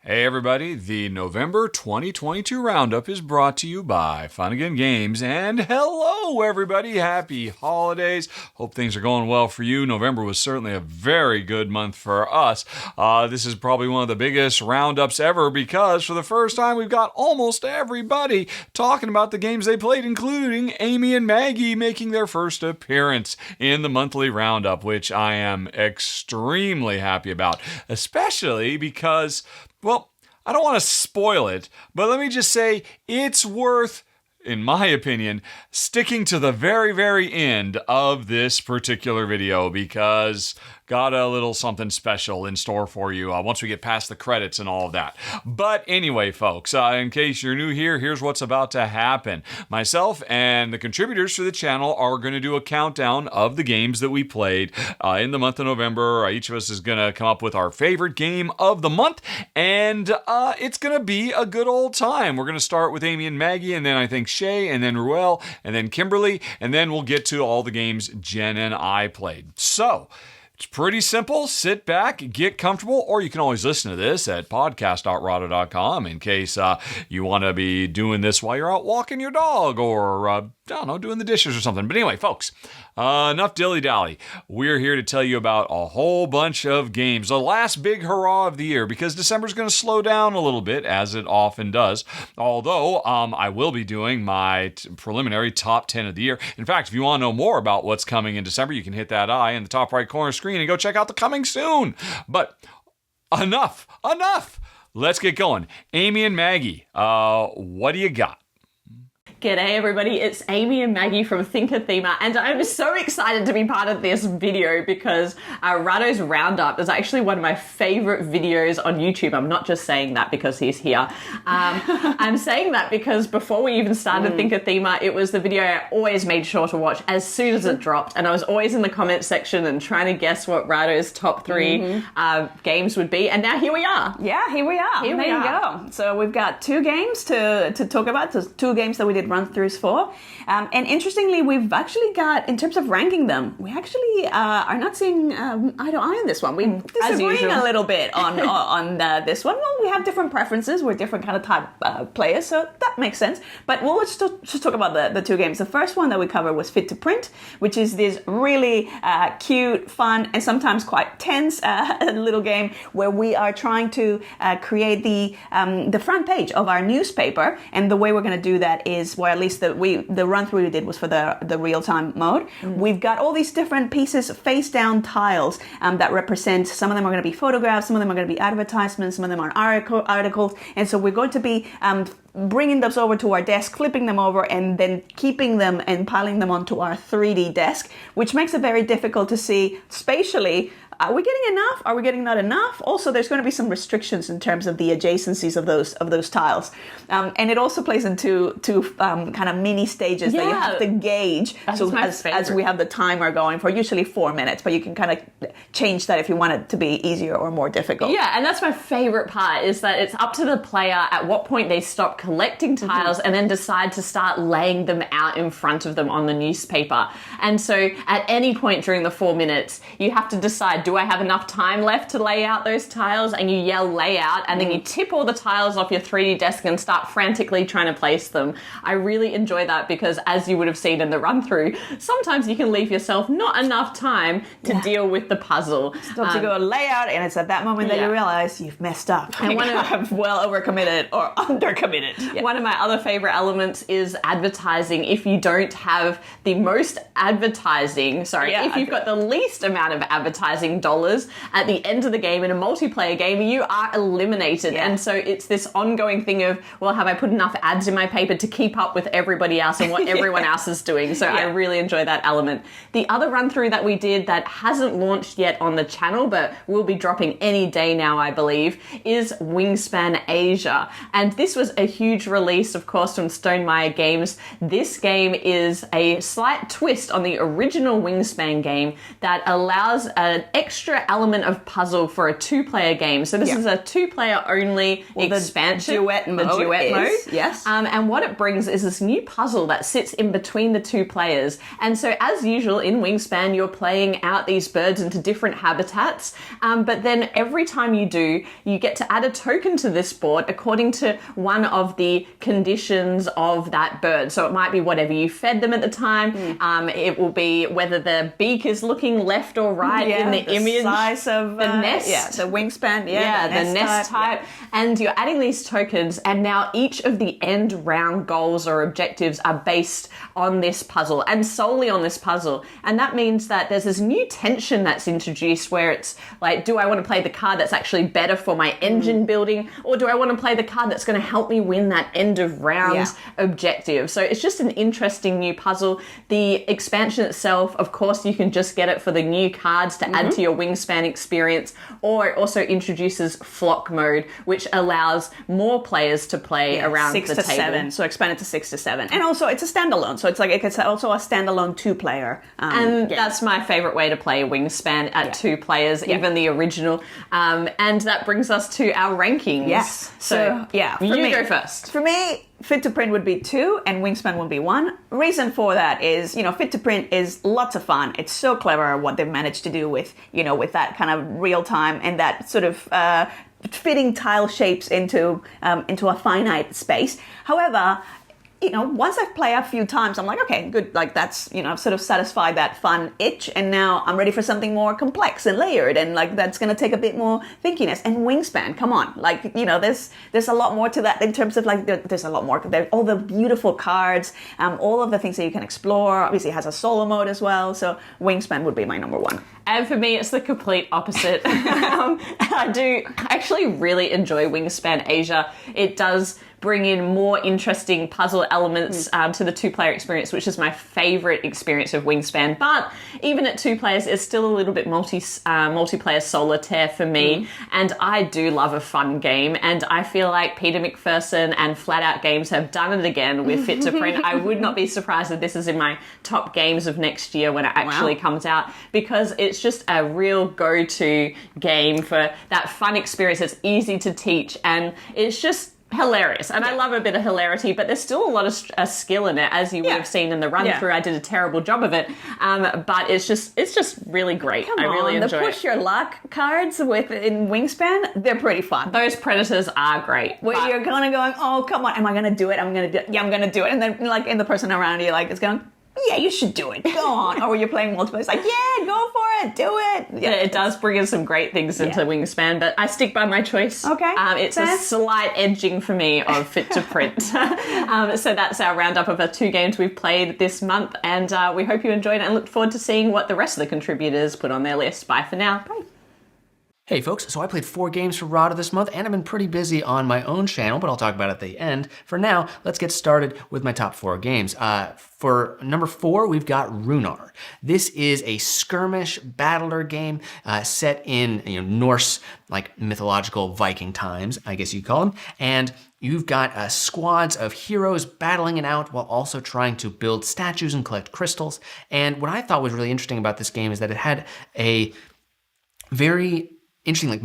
Hey everybody, the November 2022 Roundup is brought to you by Fun Again Games, and hello everybody, happy holidays. Hope things are going well for you. November was certainly a very good month for us. This is probably one of the biggest roundups ever because for the first time we've got almost everybody talking about the games they played, including Amy and Maggie making their first appearance in the monthly roundup, which I am extremely happy about, especially because, well, I don't want to spoil it, but let me just say it's worth, in my opinion, sticking to the very, very end of this particular video because got a little something special in store for you once we get past the credits and all of that. But anyway, folks, in case you're new here, here's what's about to happen. Myself and the contributors to the channel are going to do a countdown of the games that we played in the month of November. Each of us is going to come up with our favorite game of the month, and it's going to be a good old time. We're going to start with Amy and Maggie, and then I think Shea, and then Ruel, and then Kimberly, and then we'll get to all the games Jen and I played. So, it's pretty simple. Sit back, get comfortable, or you can always listen to this at podcast.rahdo.com in case you want to be doing this while you're out walking your dog or, I don't know, doing the dishes or something. But anyway, folks, enough dilly-dally. We're here to tell you about a whole bunch of games. The last big hurrah of the year, because December's going to slow down a little bit, as it often does. Although, I will be doing my preliminary top 10 of the year. In fact, if you want to know more about what's coming in December, you can hit that eye in the top right corner screen and go check out the coming soon. But enough. Let's get going. Amy and Maggie, what do you got? G'day everybody, it's Amy and Maggie from Thinkathema, and I'm so excited to be part of this video because Rahdo's Roundup is actually one of my favorite videos on YouTube. I'm not just saying that because he's here. I'm saying that because before we even started Thinkathema, it was the video I always made sure to watch as soon as it dropped, and I was always in the comment section and trying to guess what Rahdo's top three games would be, and now here we are. Yeah, here we are. There you go. So we've got two games to talk about, two games that we did run-throughs for. And interestingly, we've actually got, in terms of ranking them, we actually are not seeing eye to eye on this one. We're disagreeing a little bit on this one. Well, we have different preferences. We're different kind of type players, so that makes sense. But we'll just talk about the two games. The first one that we covered was Fit to Print, which is this really cute, fun, and sometimes quite tense little game where we are trying to create the front page of our newspaper. And the way we're going to do that is, well, at least the run-through we did was for the real-time mode. We've got all these different pieces, face-down tiles that represent, some of them are going to be photographs, some of them are going to be advertisements, some of them are articles, and so we're going to be bringing those over to our desk, flipping them over, and then keeping them and piling them onto our 3D desk, which makes it very difficult to see spatially. Are we getting enough? Are we getting not enough? Also, there's going to be some restrictions in terms of the adjacencies of those tiles, and it also plays into two kind of mini stages that you have to gauge. So as we have the timer going for usually 4 minutes, but you can kind of change that if you want it to be easier or more difficult. Yeah, and that's my favorite part, is that it's up to the player at what point they stop collecting tiles and then decide to start laying them out in front of them on the newspaper. And so at any point during the 4 minutes, you have to decide, do I have enough time left to lay out those tiles? And you yell layout, and then you tip all the tiles off your 3D desk and start frantically trying to place them. I really enjoy that because, as you would have seen in the run through, sometimes you can leave yourself not enough time to deal with the puzzle. So to go layout, and it's at that moment that you realize you've messed up. And I've well overcommitted or undercommitted. Yeah. One of my other favorite elements is advertising. If you don't have the most advertising, if you've got the least amount of advertising dollars at the end of the game in a multiplayer game, you are eliminated. And so it's this ongoing thing of, well, have I put enough ads in my paper to keep up with everybody else and what everyone else is doing? So I really enjoy that element. The other run through that we did that hasn't launched yet on the channel, but will be dropping any day now, I believe, is Wingspan Asia. And this was a huge release, of course, from Stonemaier Games. This game is a slight twist on the original Wingspan game that allows an extra element of puzzle for a 2-player game. So this is a 2-player only expansion. The duet mode. Yes. And what it brings is this new puzzle that sits in between the 2 players. And so as usual in Wingspan, you're playing out these birds into different habitats. But then every time you do, you get to add a token to this board according to one of the conditions of that bird. So it might be whatever you fed them at the time. It will be whether the beak is looking left or right in the image. Size of the nest. Yeah, the wingspan. The nest type. Yeah. And you're adding these tokens, and now each of the end round goals or objectives are based on this puzzle and solely on this puzzle. And that means that there's this new tension that's introduced where it's like, do I want to play the card that's actually better for my engine building, or do I want to play the card that's going to help me win that end of round objective? So it's just an interesting new puzzle. The expansion itself, of course, you can just get it for the new cards to add to your Wingspan experience, or it also introduces flock mode, which allows more players to play around 6 the to table. 7, so expand it to 6 to 7. And also it's a standalone, so it's like it's also a standalone 2-player and game. That's my favorite way to play Wingspan at 2 players, even the original. And that brings us to our rankings. Yes. So you go first. For me, Fit to Print would be 2 and Wingspan would be 1. Reason for that is, Fit to Print is lots of fun. It's so clever what they've managed to do with, with that kind of real time and that sort of fitting tile shapes into a finite space. However, once I've played a few times, I'm like, okay, good. Like that's, I've sort of satisfied that fun itch, and now I'm ready for something more complex and layered, and like that's going to take a bit more thinkiness. And Wingspan, come on, like there's a lot more to that in terms of like there's a lot more. There's all the beautiful cards, all of the things that you can explore. Obviously, it has a solo mode as well. So Wingspan would be my number 1. And for me, it's the complete opposite. I do actually really enjoy Wingspan Asia. It does bring in more interesting puzzle elements to the 2-player experience, which is my favorite experience of Wingspan. But even at 2 players, it's still a little bit multiplayer solitaire for me. And I do love a fun game. And I feel like Peter McPherson and Flat Out Games have done it again with Fit to Print. I would not be surprised if this is in my top games of next year when it actually comes out, because it's just a real go-to game for that fun experience. It's easy to teach, and it's just hilarious. And I love a bit of hilarity, but there's still a lot of skill in it, as you would have seen in the run through. I did a terrible job of it, but it's just really great. I really enjoy the push your luck cards in Wingspan, they're pretty fun. Those predators are great. Where you're kind of going, oh come on, am I going to do it? I'm going to do it, and then like in the person around you like is going, yeah, you should do it. Go on. Or you're playing multiplayer. It's like, yeah, go for it. Do it. Yeah, it does bring in some great things into Wingspan, but I stick by my choice. Okay. It's a slight edging for me of Fit to Print. So that's our roundup of the 2 games we've played this month, and we hope you enjoyed it and look forward to seeing what the rest of the contributors put on their list. Bye for now. Bye. Hey folks, so I played 4 games for Rahdo this month, and I've been pretty busy on my own channel, but I'll talk about it at the end. For now, let's get started with my top 4 games. For number 4, we've got Runar. This is a skirmish battler game set in Norse, like mythological Viking times, I guess you'd call them, and you've got squads of heroes battling it out while also trying to build statues and collect crystals. And what I thought was really interesting about this game is that it had a very interesting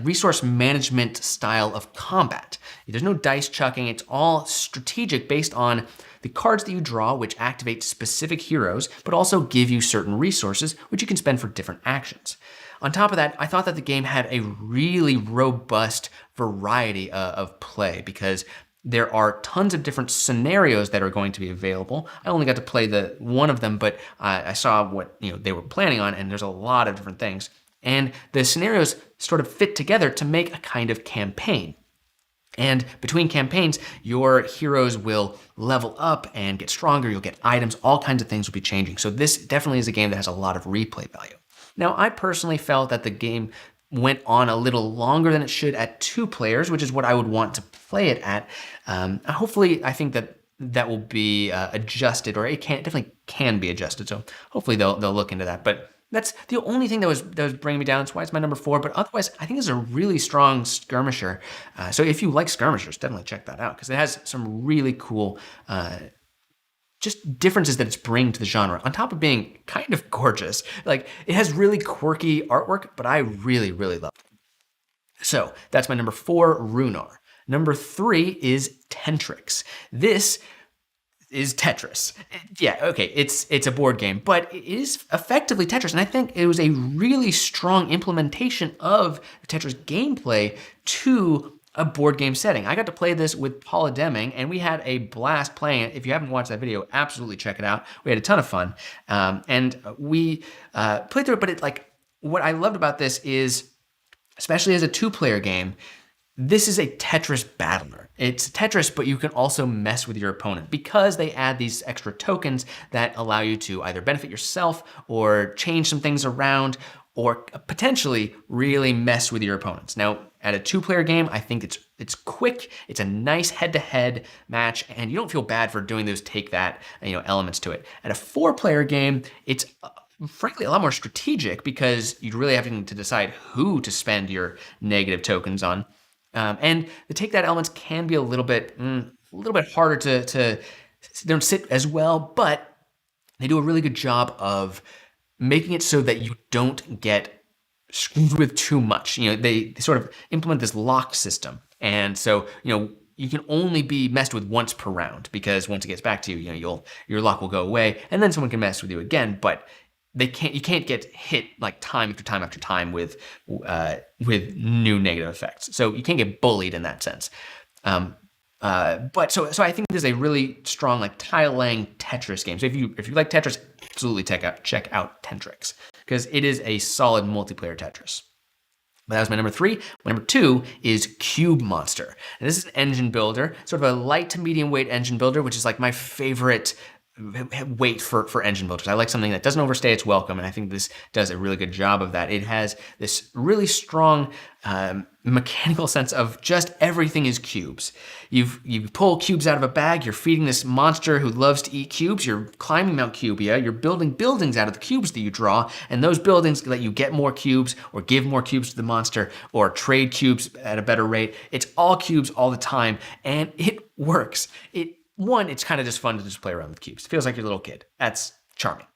resource management style of combat. There's no dice chucking. It's all strategic based on the cards that you draw, which activate specific heroes, but also give you certain resources, which you can spend for different actions. On top of that, I thought that the game had a really robust variety of play, because there are tons of different scenarios that are going to be available. I only got to play one of them, but I saw what they were planning on, and there's a lot of different things. And the scenarios sort of fit together to make a kind of campaign. And between campaigns, your heroes will level up and get stronger, you'll get items, all kinds of things will be changing. So this definitely is a game that has a lot of replay value. Now, I personally felt that the game went on a little longer than it should at 2 players, which is what I would want to play it at. Hopefully, I think that will be adjusted, or it definitely can be adjusted. So hopefully they'll look into that. But that's the only thing that was bringing me down. That's why it's my number 4. But otherwise, I think it's a really strong skirmisher. So if you like skirmishers, definitely check that out, because it has some really cool just differences that it's bringing to the genre, on top of being kind of gorgeous. Like, it has really quirky artwork, but I really, really love it. So that's my number 4, Runar. Number 3 is Tentricks. This is Tetris. Yeah, okay, it's a board game, but it is effectively Tetris, and I think it was a really strong implementation of the Tetris gameplay to a board game setting. I got to play this with Paula Deming, and we had a blast playing it. If you haven't watched that video, absolutely check it out. We had a ton of fun, and we played through it. But what I loved about this is, especially as a 2-player game, this is a Tetris battler. It's Tetris, but you can also mess with your opponent because they add these extra tokens that allow you to either benefit yourself or change some things around, or potentially really mess with your opponents. Now, at a 2-player game, I think it's quick, it's a nice head-to-head match, and you don't feel bad for doing those take-that elements to it. At a 4-player game, it's frankly a lot more strategic because you really have to decide who to spend your negative tokens on. And the take-that elements can be a little bit harder to they don't sit as well, but they do a really good job of making it so that you don't get screwed with too much. They sort of implement this lock system. And so, you can only be messed with once per round, because once it gets back to you, your lock will go away, and then someone can mess with you again. But you can't get hit like time after time after time with new negative effects. So you can't get bullied in that sense. But so I think this is a really strong tile laying Tetris game. So if you like Tetris, absolutely check out Tentricks, because it is a solid multiplayer Tetris. But that was my number 3. My number 2 is Cube Monster. And this is an engine builder, sort of a light to medium weight engine builder, which is like my favorite weight for engine builders. I like something that doesn't overstay its welcome, and I think this does a really good job of that. It has this really strong mechanical sense of just everything is cubes. You pull cubes out of a bag, you're feeding this monster who loves to eat cubes, you're climbing Mount Cubia, you're building buildings out of the cubes that you draw, and those buildings let you get more cubes, or give more cubes to the monster, or trade cubes at a better rate. It's all cubes all the time, and it works. It's kind of just fun to just play around with cubes. It feels like you're a little kid. That's charming.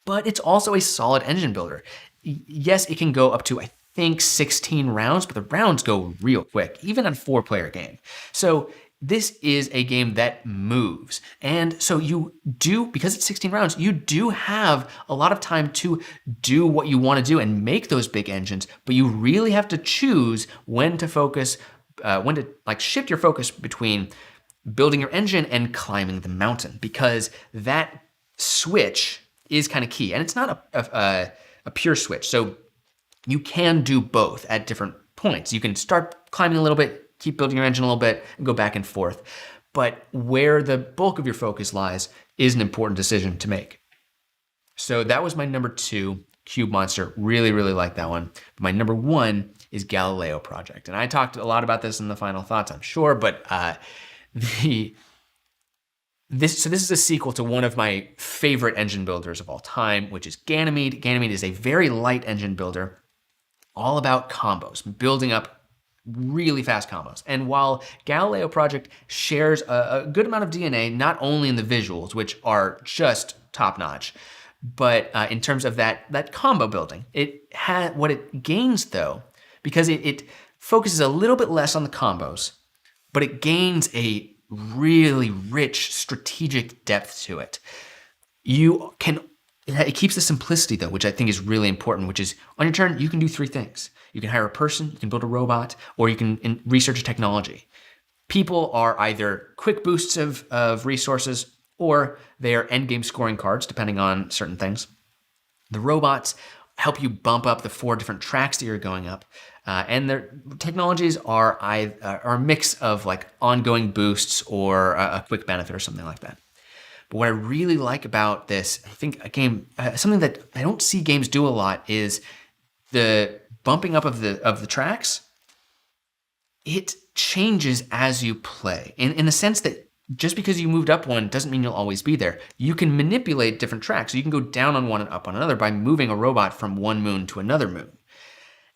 But it's also a solid engine builder. Yes, it can go up to, I think, 16 rounds, but the rounds go real quick, even on a 4-player game. So this is a game that moves. And so because it's 16 rounds, you do have a lot of time to do what you want to do and make those big engines, but you really have to choose when to focus, when to shift your focus between building your engine and climbing the mountain, because that switch is kind of key. And it's not a pure switch. So you can do both at different points. You can start climbing a little bit, keep building your engine a little bit, and go back and forth. But where the bulk of your focus lies is an important decision to make. So that was my number 2, Cube Monster. Really, really like that one. But my number 1 is Galileo Project. And I talked a lot about this in the final thoughts, I'm sure, but this is a sequel to one of my favorite engine builders of all time, which is Ganymede. Ganymede is a very light engine builder, all about combos, building up really fast combos. And while Galileo Project shares a good amount of DNA, not only in the visuals, which are just top-notch, but in terms of that combo building, what it gains though, because it focuses a little bit less on the combos, but it gains a really rich strategic depth to it. It keeps the simplicity though, which I think is really important, which is on your turn, you can do 3 things. You can hire a person, you can build a robot, or you can research a technology. People are either quick boosts of resources, or they are endgame scoring cards, depending on certain things. The robots help you bump up the 4 different tracks that you're going up. And their technologies are a mix of ongoing boosts or a quick benefit or something like that. But what I really like about this, I think a game, something that I don't see games do a lot, is the bumping up of the tracks. It changes as you play, in the sense that just because you moved up one doesn't mean you'll always be there. You can manipulate different tracks. So you can go down on one and up on another by moving a robot from one moon to another moon.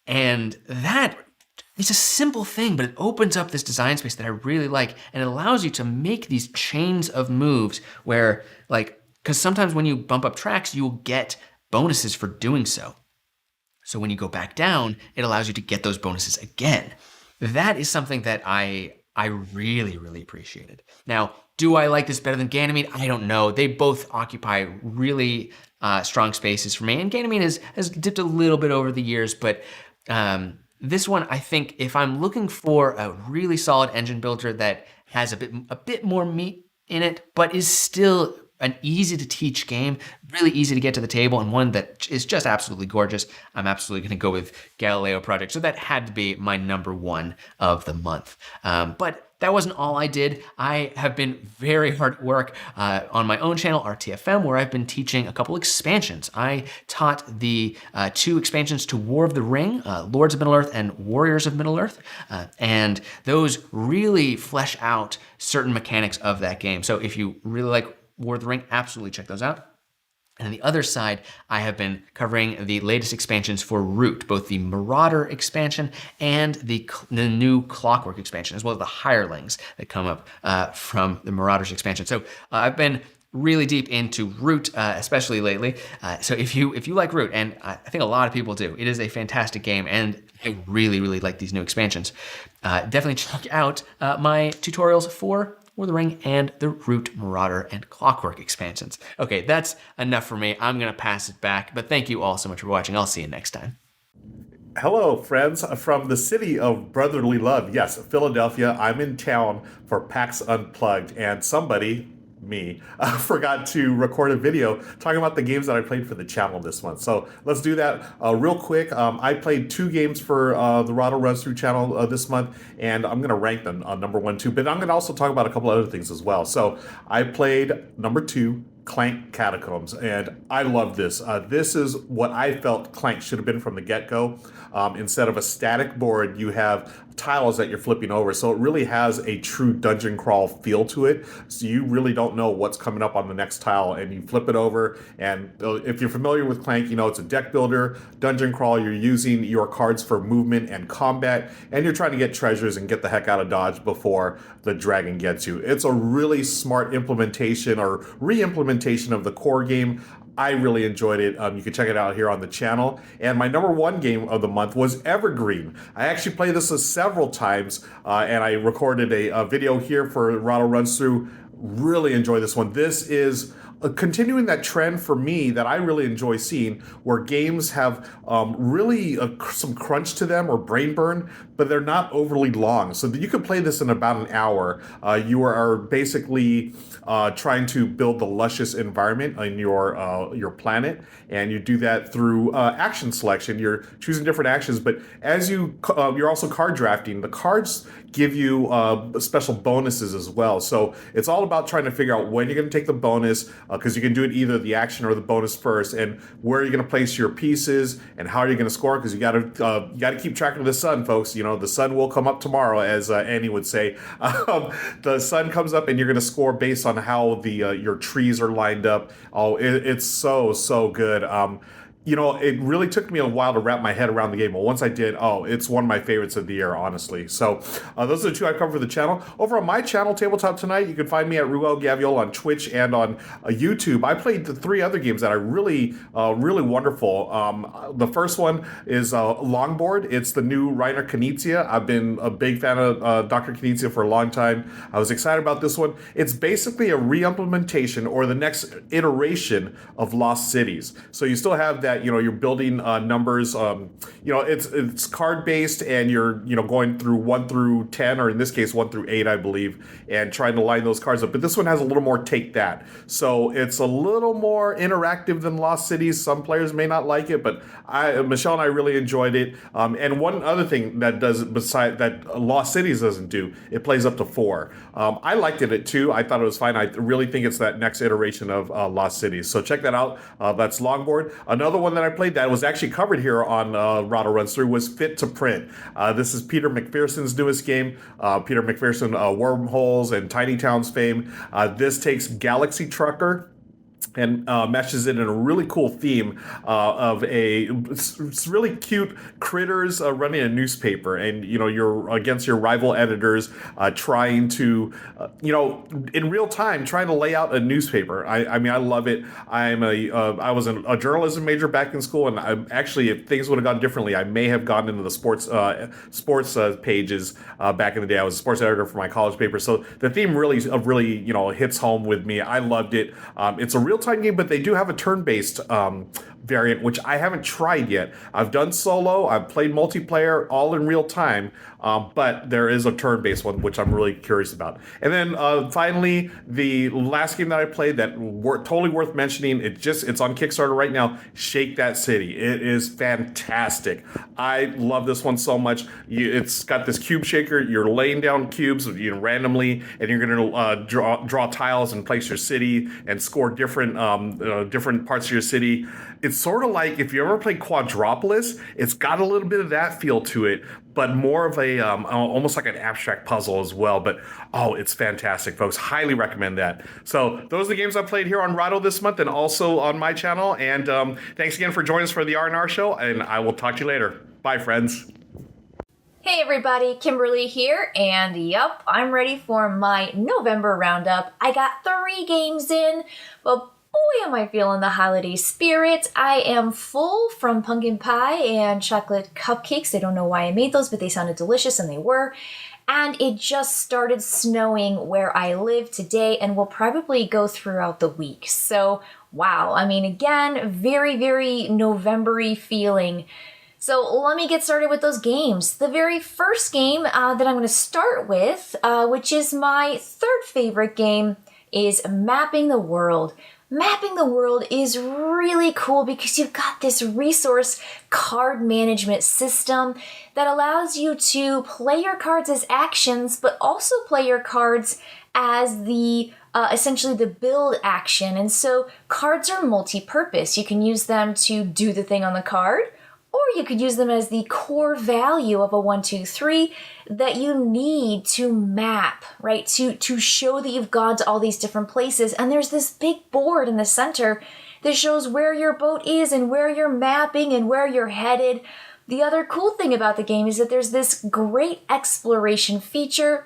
And that it's a simple thing, but it opens up this design space that I really like, and it allows you to make these chains of moves where, like, because sometimes when you bump up tracks, you will get bonuses for doing so. So when you go back down, it allows you to get those bonuses again. That is something that I really, really appreciated. Now, do I like this better than Ganymede? I don't know. They both occupy really strong spaces for me, and Ganymede has dipped a little bit over the years, but this one, I think, if I'm looking for a really solid engine builder that has a bit more meat in it, but is still an easy to teach game, really easy to get to the table, and one that is just absolutely gorgeous, I'm absolutely going to go with Galileo Project. So that had to be my number one of the month. But that wasn't all I did. I have been very hard at work on my own channel, RTFM, where I've been teaching a couple expansions. I taught the 2 expansions to War of the Ring, Lords of Middle-earth and Warriors of Middle-earth, and those really flesh out certain mechanics of that game. So if you really like War of the Ring, absolutely check those out. And on the other side, I have been covering the latest expansions for Root, both the Marauder expansion and the new Clockwork expansion, as well as the Hirelings that come up from the Marauders expansion. So I've been really deep into Root, especially lately. So if you like Root, and I think a lot of people do, it is a fantastic game, and I really, really like these new expansions. Definitely check out my tutorials for War of the Ring and the Root, Marauder, and Clockwork expansions. Okay, that's enough for me. I'm going to pass it back, but thank you all so much for watching. I'll see you next time. Hello, friends from the city of brotherly love. Yes, Philadelphia. I'm in town for PAX Unplugged, and somebody, me, forgot to record a video talking about the games that I played for the channel this month. So let's do that real quick. I played 2 games for the Rahdo Runs Through channel this month, and I'm going to rank them number 1, 2, but I'm going to also talk about a couple other things as well. So I played number 2, Clank Catacombs, and I love this. This is what I felt Clank should have been from the get-go. Instead of a static board, you have tiles that you're flipping over, so it really has a true dungeon crawl feel to it. So you really don't know what's coming up on the next tile, and you flip it over. And if you're familiar with Clank, you know it's a deck builder, dungeon crawl. You're using your cards for movement and combat, and you're trying to get treasures and get the heck out of Dodge before the dragon gets you. It's a really smart implementation or re-implementation of the core game. I really enjoyed it. You can check it out here on the channel. And my number 1 game of the month was Evergreen. I actually played this several times, and I recorded a video here for Rahdo Runs Through. Really enjoy this one. This is continuing that trend for me that I really enjoy seeing, where games have really some crunch to them or brain burn, but they're not overly long. So that you could play this in about an hour. You are basically trying to build the luscious environment in your planet, and you do that through action selection. You're choosing different actions, but as you're also card drafting. The cards give you special bonuses as well. So it's all about trying to figure out when you're going to take the bonus, because you can do it either the action or the bonus first, and where you're going to place your pieces and how you're going to score, because you got to keep track of the sun, folks. You know, the sun will come up tomorrow, as Annie would say. The sun comes up, and you're going to score based on how your trees are lined up. Oh, it's so good. You know, it really took me a while to wrap my head around the game, but once I did, it's one of my favorites of the year, honestly. So those are the 2 I covered for the channel. Over on my channel, Tabletop Tonight, you can find me at Ruel Gaviol on Twitch and on YouTube. I played the 3 other games that are really wonderful. The first one is Longboard. It's the new Reiner Knizia. I've been a big fan of Dr. Knizia for a long time. I was excited about this one. It's basically a re-implementation or the next iteration of Lost Cities. So you still have that, you're building numbers. It's card based, and you're going through 1 through 10, or in this case 1 through 8, I believe, and trying to line those cards up. But this one has a little more take that. So it's a little more interactive than Lost Cities. Some players may not like it, but Michelle and I really enjoyed it. And one other thing that does beside that Lost Cities doesn't do, it plays up to 4. I liked it at 2. I thought it was fine. I really think it's that next iteration of Lost Cities. So check that out. That's Longboard. Another one that I played that was actually covered here on Rahdo Runs Through was Fit to Print. This is Peter McPherson's newest game. Peter McPherson, Wormholes and Tiny Towns fame. This takes Galaxy Trucker and meshes it in a really cool theme of it's really cute critters running a newspaper, and you're against your rival editors trying to in real time trying to lay out a newspaper. I mean, I love it. I was a journalism major back in school, and if things would have gone differently, I may have gone into the sports pages back in the day. I was a sports editor for my college paper, so the theme really hits home with me. I loved it. It's a real-time game, but they do have a turn-based variant, which I haven't tried yet. I've done solo, I've played multiplayer, all in real time, but there is a turn-based one, which I'm really curious about. And then finally, the last game that I played that totally worth mentioning, it's on Kickstarter right now, Shake That City. It is fantastic. I love this one so much. It's got this cube shaker. You're laying down cubes randomly, and you're going to draw tiles and place your city and score different parts of your city. It's sort of like, if you ever played Quadropolis, it's got a little bit of that feel to it, but more of a almost like an abstract puzzle as well. But it's fantastic, folks. Highly recommend that. So those are the games I played here on Rahdo this month, and also on my channel. And thanks again for joining us for the R&R show, and I will talk to you later. Bye, friends. Hey everybody, Kimberly here, and yep, I'm ready for my November roundup. I got 3 games in, but boy am I feeling the holiday spirit. I am full from pumpkin pie and chocolate cupcakes. I don't know why I made those, but they sounded delicious, and they were. And it just started snowing where I live today, and will probably go throughout the week. So, wow, I mean, again, very, very November-y feeling. So let me get started with those games. The very first game that I'm going to start with, which is my third favorite game, is Mapping the World. Mapping the World is really cool because you've got this resource card management system that allows you to play your cards as actions, but also play your cards as the essentially the build action. And so cards are multi-purpose. You can use them to do the thing on the card, or you could use them as the core value of a 1, 2, 3 that you need to map, right? To show that you've gone to all these different places. And there's this big board in the center that shows where your boat is and where you're mapping and where you're headed. The other cool thing about the game is that there's this great exploration feature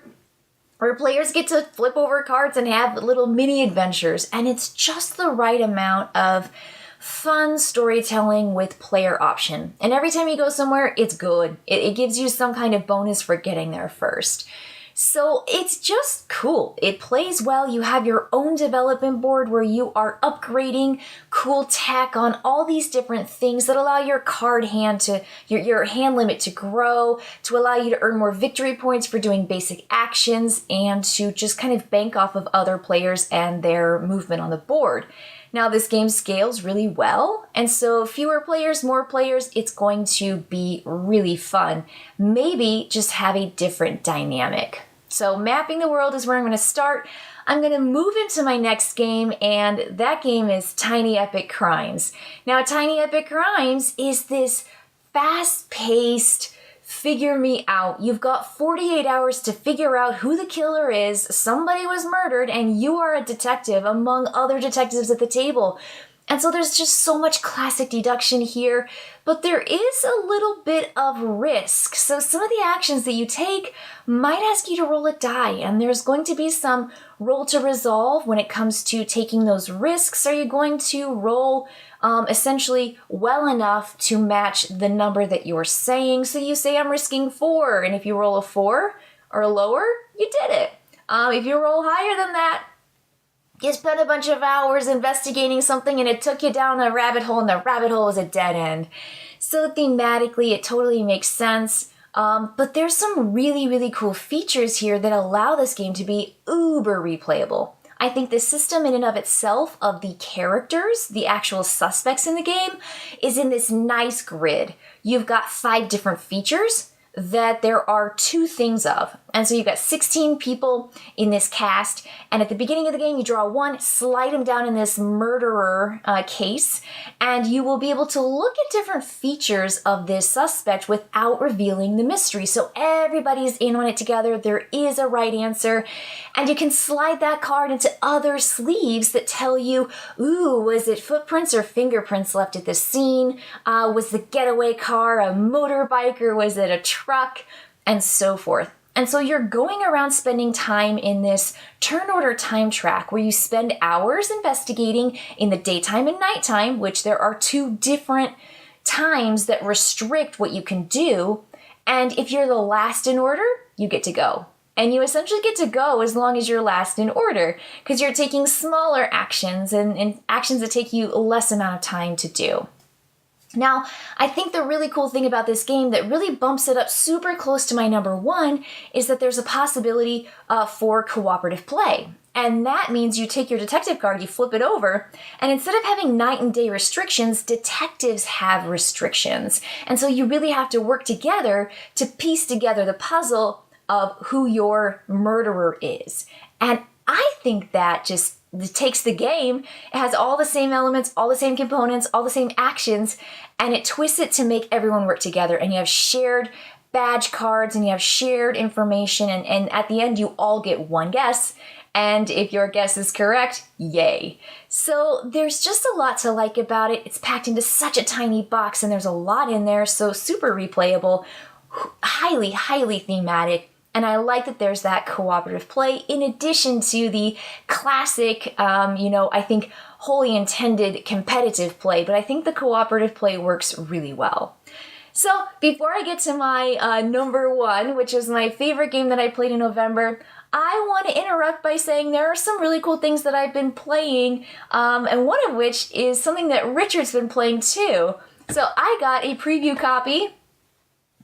where players get to flip over cards and have little mini adventures. And it's just the right amount of fun storytelling with player option. And every time you go somewhere, it's good. It gives you some kind of bonus for getting there first. So it's just cool. It plays well. You have your own development board where you are upgrading cool tech on all these different things that allow your card hand to, your hand limit to grow, to allow you to earn more victory points for doing basic actions, and to just kind of bank off of other players and their movement on the board. Now, this game scales really well, and so fewer players, more players, it's going to be really fun. Maybe just have a different dynamic. So Mapping the World is where I'm going to start. I'm going to move into my next game, and that game is Tiny Epic Crimes. Now, Tiny Epic Crimes is this fast-paced, figure me out. You've got 48 hours to figure out who the killer is. Somebody was murdered, and you are a detective among other detectives at the table. And so there's just so much classic deduction here, but there is a little bit of risk. So some of the actions that you take might ask you to roll a die, and there's going to be some roll to resolve when it comes to taking those risks. Are you going to roll essentially well enough to match the number that you're saying? So you say, I'm risking 4, and if you roll a 4 or lower, you did it. If you roll higher than that, you spent a bunch of hours investigating something and it took you down a rabbit hole, and the rabbit hole is a dead end. So thematically, it totally makes sense. But there's some really, really cool features here that allow this game to be uber replayable. I think the system in and of itself of the characters, the actual suspects in the game, is in this nice grid. You've got 5 different features that there are two things of. And so you've got 16 people in this cast, and at the beginning of the game, you draw one, slide them down in this murderer case, and you will be able to look at different features of this suspect without revealing the mystery. So everybody's in on it together. There is a right answer, and you can slide that card into other sleeves that tell you, ooh, was it footprints or fingerprints left at the scene? Was the getaway car a motorbike or was it a truck? And so forth. And so you're going around spending time in this turn order time track where you spend hours investigating in the daytime and nighttime, which there are two different times that restrict what you can do. And if you're the last in order, you get to go. And you essentially get to go as long as you're last in order because you're taking smaller actions and actions that take you less amount of time to do. Now, I think the really cool thing about this game that really bumps it up super close to my number one is that there's a possibility for cooperative play. And that means you take your detective card, you flip it over, and instead of having night and day restrictions, detectives have restrictions. And so you really have to work together to piece together the puzzle of who your murderer is. And I think that just takes the game. It has all the same elements, all the same components, all the same actions, and it twists it to make everyone work together. And you have shared badge cards and you have shared information, and at the end you all get one guess. And if your guess is correct, yay. So there's just a lot to like about it. It's packed into such a tiny box and there's a lot in there, so super replayable, highly, highly thematic. And I like that there's that cooperative play in addition to the classic, I think wholly intended competitive play, but I think the cooperative play works really well. So before I get to my number one, which is my favorite game that I played in November, I want to interrupt by saying there are some really cool things that I've been playing, and one of which is something that Richard's been playing too. So I got a preview copy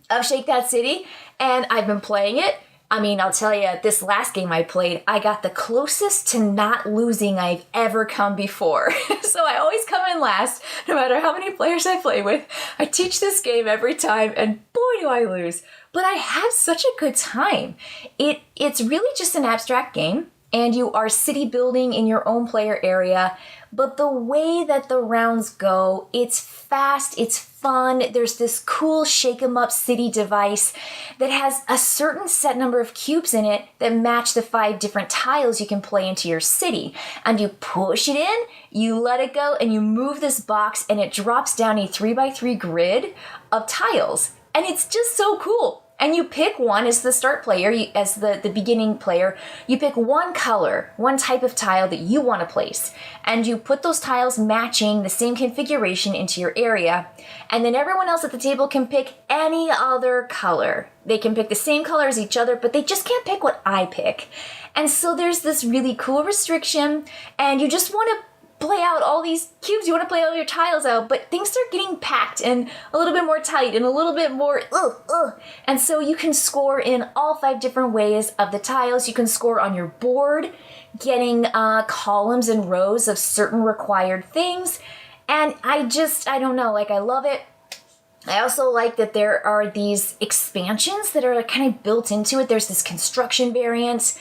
of Shake That City, and I've been playing it. I mean, I'll tell you, this last game I played, I got the closest to not losing I've ever come before. So I always come in last, no matter how many players I play with. I teach this game every time, and boy, do I lose. But I have such a good time. It's really just an abstract game, and you are city building in your own player area. But the way that the rounds go, it's fast, it's fun. There's this cool shake 'em up city device that has a certain set number of cubes in it that match the 5 different tiles you can play into your city. And you push it in, you let it go, and you move this box, and it drops down a 3x3 grid of tiles. And it's just so cool. And you pick one as the start player, as the beginning player, you pick one color, one type of tile that you want to place. And you put those tiles matching the same configuration into your area. And then everyone else at the table can pick any other color. They can pick the same color as each other, but they just can't pick what I pick. And so there's this really cool restriction, and you just want to play out all these cubes, you want to play all your tiles out, but things start getting packed and a little bit more tight and a little bit more And so you can score in all 5 different ways of the tiles. You can score on your board, getting columns and rows of certain required things. And I don't know, I love it. I also like that there are these expansions that are kind of built into it. There's this construction variant,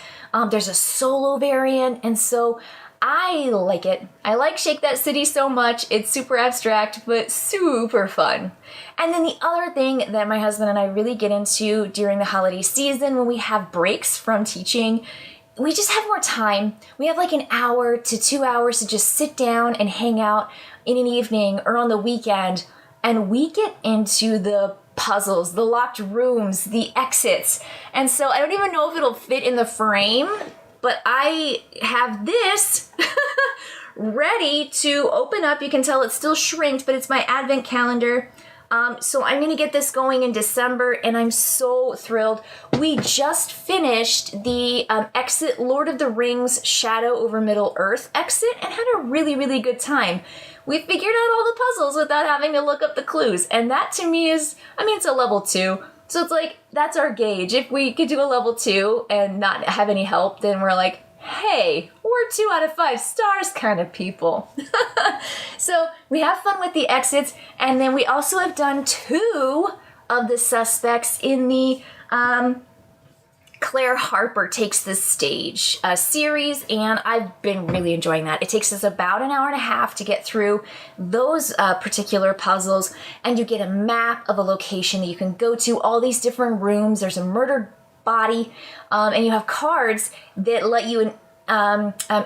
there's a solo variant, and so I like it. I like Shake That City so much. It's super abstract, but super fun. And then the other thing that my husband and I really get into during the holiday season when we have breaks from teaching, we just have more time. We have an hour to 2 hours to just sit down and hang out in an evening or on the weekend, and we get into the puzzles, the locked rooms, the exits. And so I don't even know if it'll fit in the frame, but I have this ready to open up. You can tell it's still shrinked, but it's my advent calendar. So I'm going to get this going in December, and I'm so thrilled. We just finished the exit Lord of the Rings Shadow over Middle-earth exit and had a really, really good time. We figured out all the puzzles without having to look up the clues, and that to me is, it's a level 2. So it's that's our gauge. If we could do a level 2 and not have any help, then we're hey, we're 2 out of 5 stars kind of people. So we have fun with the exits, and then we also have done 2 of the suspects in the Claire Harper Takes the Stage series, and I've been really enjoying that. It takes us about an hour and a half to get through those particular puzzles, and you get a map of a location that you can go to, all these different rooms. There's a murdered body, and you have cards that let you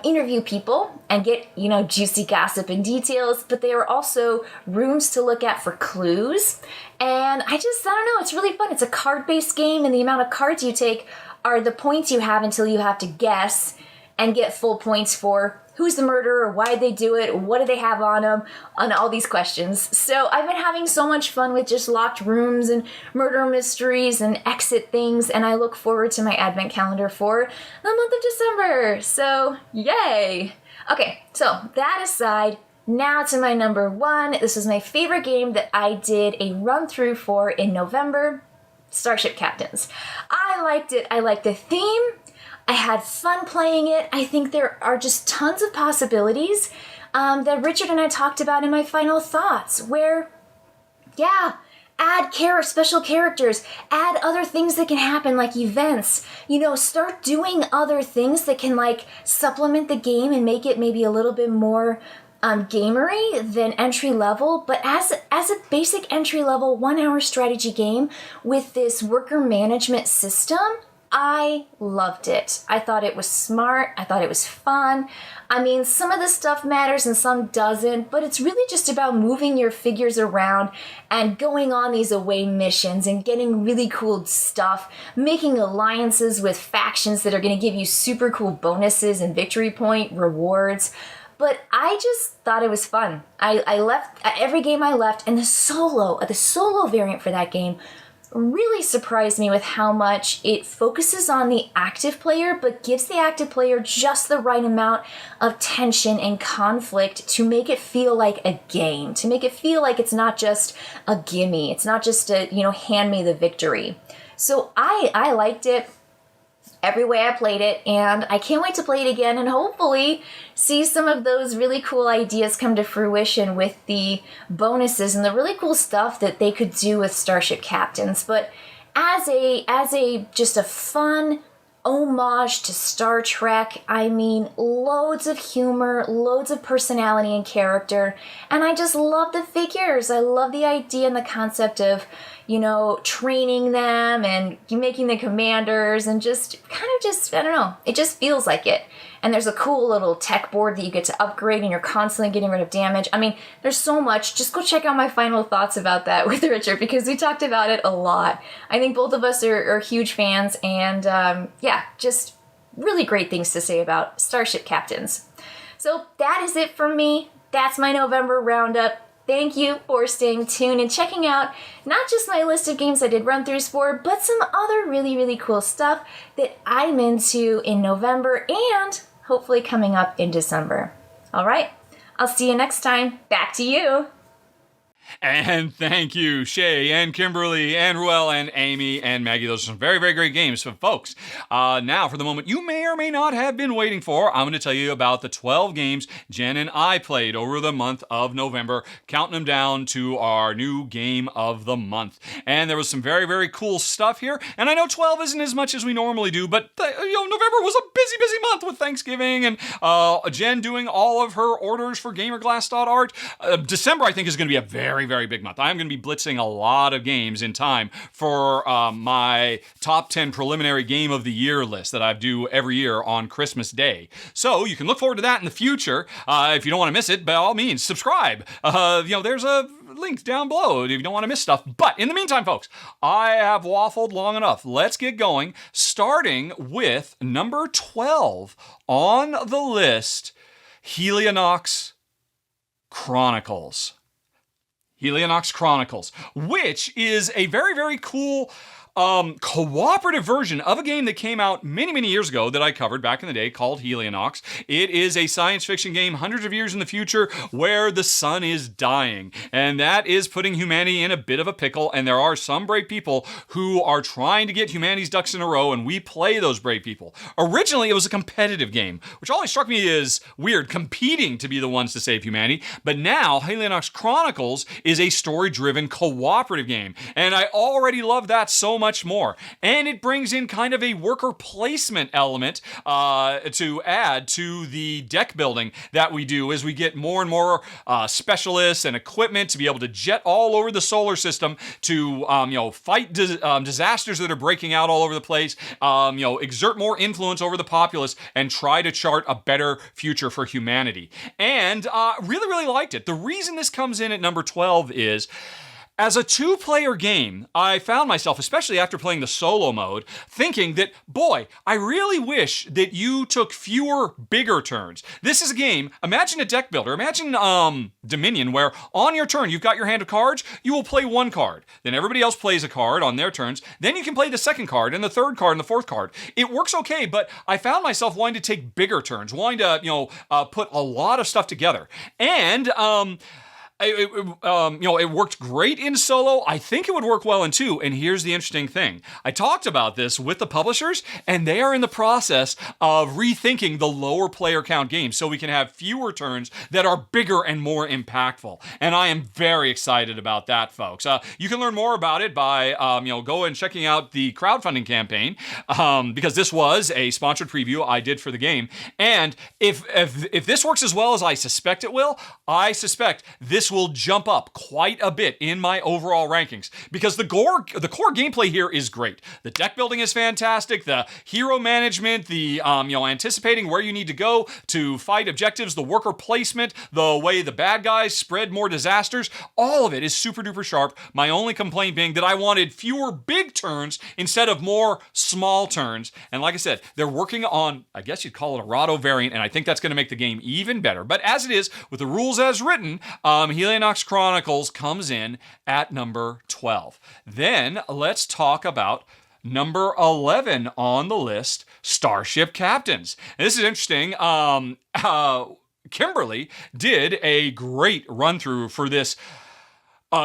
interview people and get, juicy gossip and details, but they are also rooms to look at for clues. And I don't know, it's really fun. It's a card-based game, and the amount of cards you take are the points you have until you have to guess and get full points for who's the murderer, why did they do it, what do they have on them, on all these questions. So I've been having so much fun with just locked rooms and murder mysteries and exit things, and I look forward to my advent calendar for the month of December. So yay! Okay, so that aside, now to my number one. This was my favorite game that I did a run through for in November, Starship Captains. I liked it. I liked the theme. I had fun playing it. I think there are just tons of possibilities that Richard and I talked about in my final thoughts, where, add special characters, add other things that can happen, like events, start doing other things that can, supplement the game and make it maybe a little bit more gamery than entry level, but as a basic entry level 1 hour strategy game with this worker management system, I loved it. I thought it was smart. I thought it was fun. I mean, some of the stuff matters and some doesn't, but it's really just about moving your figures around and going on these away missions and getting really cool stuff, making alliances with factions that are going to give you super cool bonuses and victory point rewards. But I just thought it was fun. I left every game I left, and the solo variant for that game really surprised me with how much it focuses on the active player, but gives the active player just the right amount of tension and conflict to make it feel like a game, to make it feel like it's not just a gimme, it's not just a, hand me the victory. So I liked it every way I played it, and I can't wait to play it again and hopefully see some of those really cool ideas come to fruition with the bonuses and the really cool stuff that they could do with Starship Captains. But as a just a fun homage to Star Trek, I mean, loads of humor, loads of personality and character, and I just love the figures. I love the idea and the concept of, training them and making the commanders, and just I don't know, it just feels like it. And there's a cool little tech board that you get to upgrade, and you're constantly getting rid of damage. I mean, there's so much. Just go check out my final thoughts about that with Richard, because we talked about it a lot. I think both of us are huge fans, and just really great things to say about Starship Captains. So that is it for me. That's my November roundup. Thank you for staying tuned and checking out not just my list of games I did run-throughs for, but some other really, really cool stuff that I'm into in November and hopefully coming up in December. All right, I'll see you next time. Back to you. And thank you, Shea and Kimberly and Ruel and Amy and Maggie. Those are some very, very great games. So, folks, now for the moment you may or may not have been waiting for, I'm going to tell you about the 12 games Jen and I played over the month of November, counting them down to our new game of the month. And there was some very, very cool stuff here. And I know 12 isn't as much as we normally do, but November was a busy, busy month with Thanksgiving and Jen doing all of her orders for GamerGlass.art. December, I think, is going to be a very, very big month. I'm going to be blitzing a lot of games in time for my top 10 preliminary game of the year list that I do every year on Christmas Day. So you can look forward to that in the future. If you don't want to miss it, by all means, subscribe. There's a link down below if you don't want to miss stuff. But in the meantime, folks, I have waffled long enough. Let's get going, starting with number 12 on the list, Helionox Chronicles. Helionox Chronicles, which is a very, very cool cooperative version of a game that came out many, many years ago that I covered back in the day called Helionox. It is a science fiction game hundreds of years in the future where the sun is dying, and that is putting humanity in a bit of a pickle, and there are some brave people who are trying to get humanity's ducks in a row, and we play those brave people. Originally, it was a competitive game, which always struck me as weird, competing to be the ones to save humanity, but now Helionox Chronicles is a story-driven cooperative game, and I already love that so much more. And it brings in kind of a worker placement element to add to the deck building that we do as we get more and more specialists and equipment to be able to jet all over the solar system to fight disasters that are breaking out all over the place, exert more influence over the populace, and try to chart a better future for humanity. And really, really liked it. The reason this comes in at number 12 is, as a two-player game, I found myself, especially after playing the solo mode, thinking that, boy, I really wish that you took fewer, bigger turns. This is a game, imagine a deck builder, imagine Dominion, where on your turn you've got your hand of cards, you will play one card. Then everybody else plays a card on their turns. Then you can play the second card, and the third card, and the fourth card. It works okay, but I found myself wanting to take bigger turns, wanting to, put a lot of stuff together. And, it worked great in solo. I think it would work well in two. And here's the interesting thing. I talked about this with the publishers, and they are in the process of rethinking the lower player count games so we can have fewer turns that are bigger and more impactful. And I am very excited about that, folks. You can learn more about it by, go and checking out the crowdfunding campaign, because this was a sponsored preview I did for the game. And if this works as well as I suspect it will, I suspect this will jump up quite a bit in my overall rankings, because the core gameplay here is great. The deck building is fantastic. The hero management, the anticipating where you need to go to fight objectives, the worker placement, the way the bad guys spread more disasters, all of it is super duper sharp. My only complaint being that I wanted fewer big turns instead of more small turns. And like I said, they're working on, I guess you'd call it a Rahdo variant, and I think that's going to make the game even better. But as it is, with the rules as written, Helionox Chronicles comes in at number 12. Then let's talk about number 11 on the list, Starship Captains. And this is interesting. Kimberly did a great run-through for this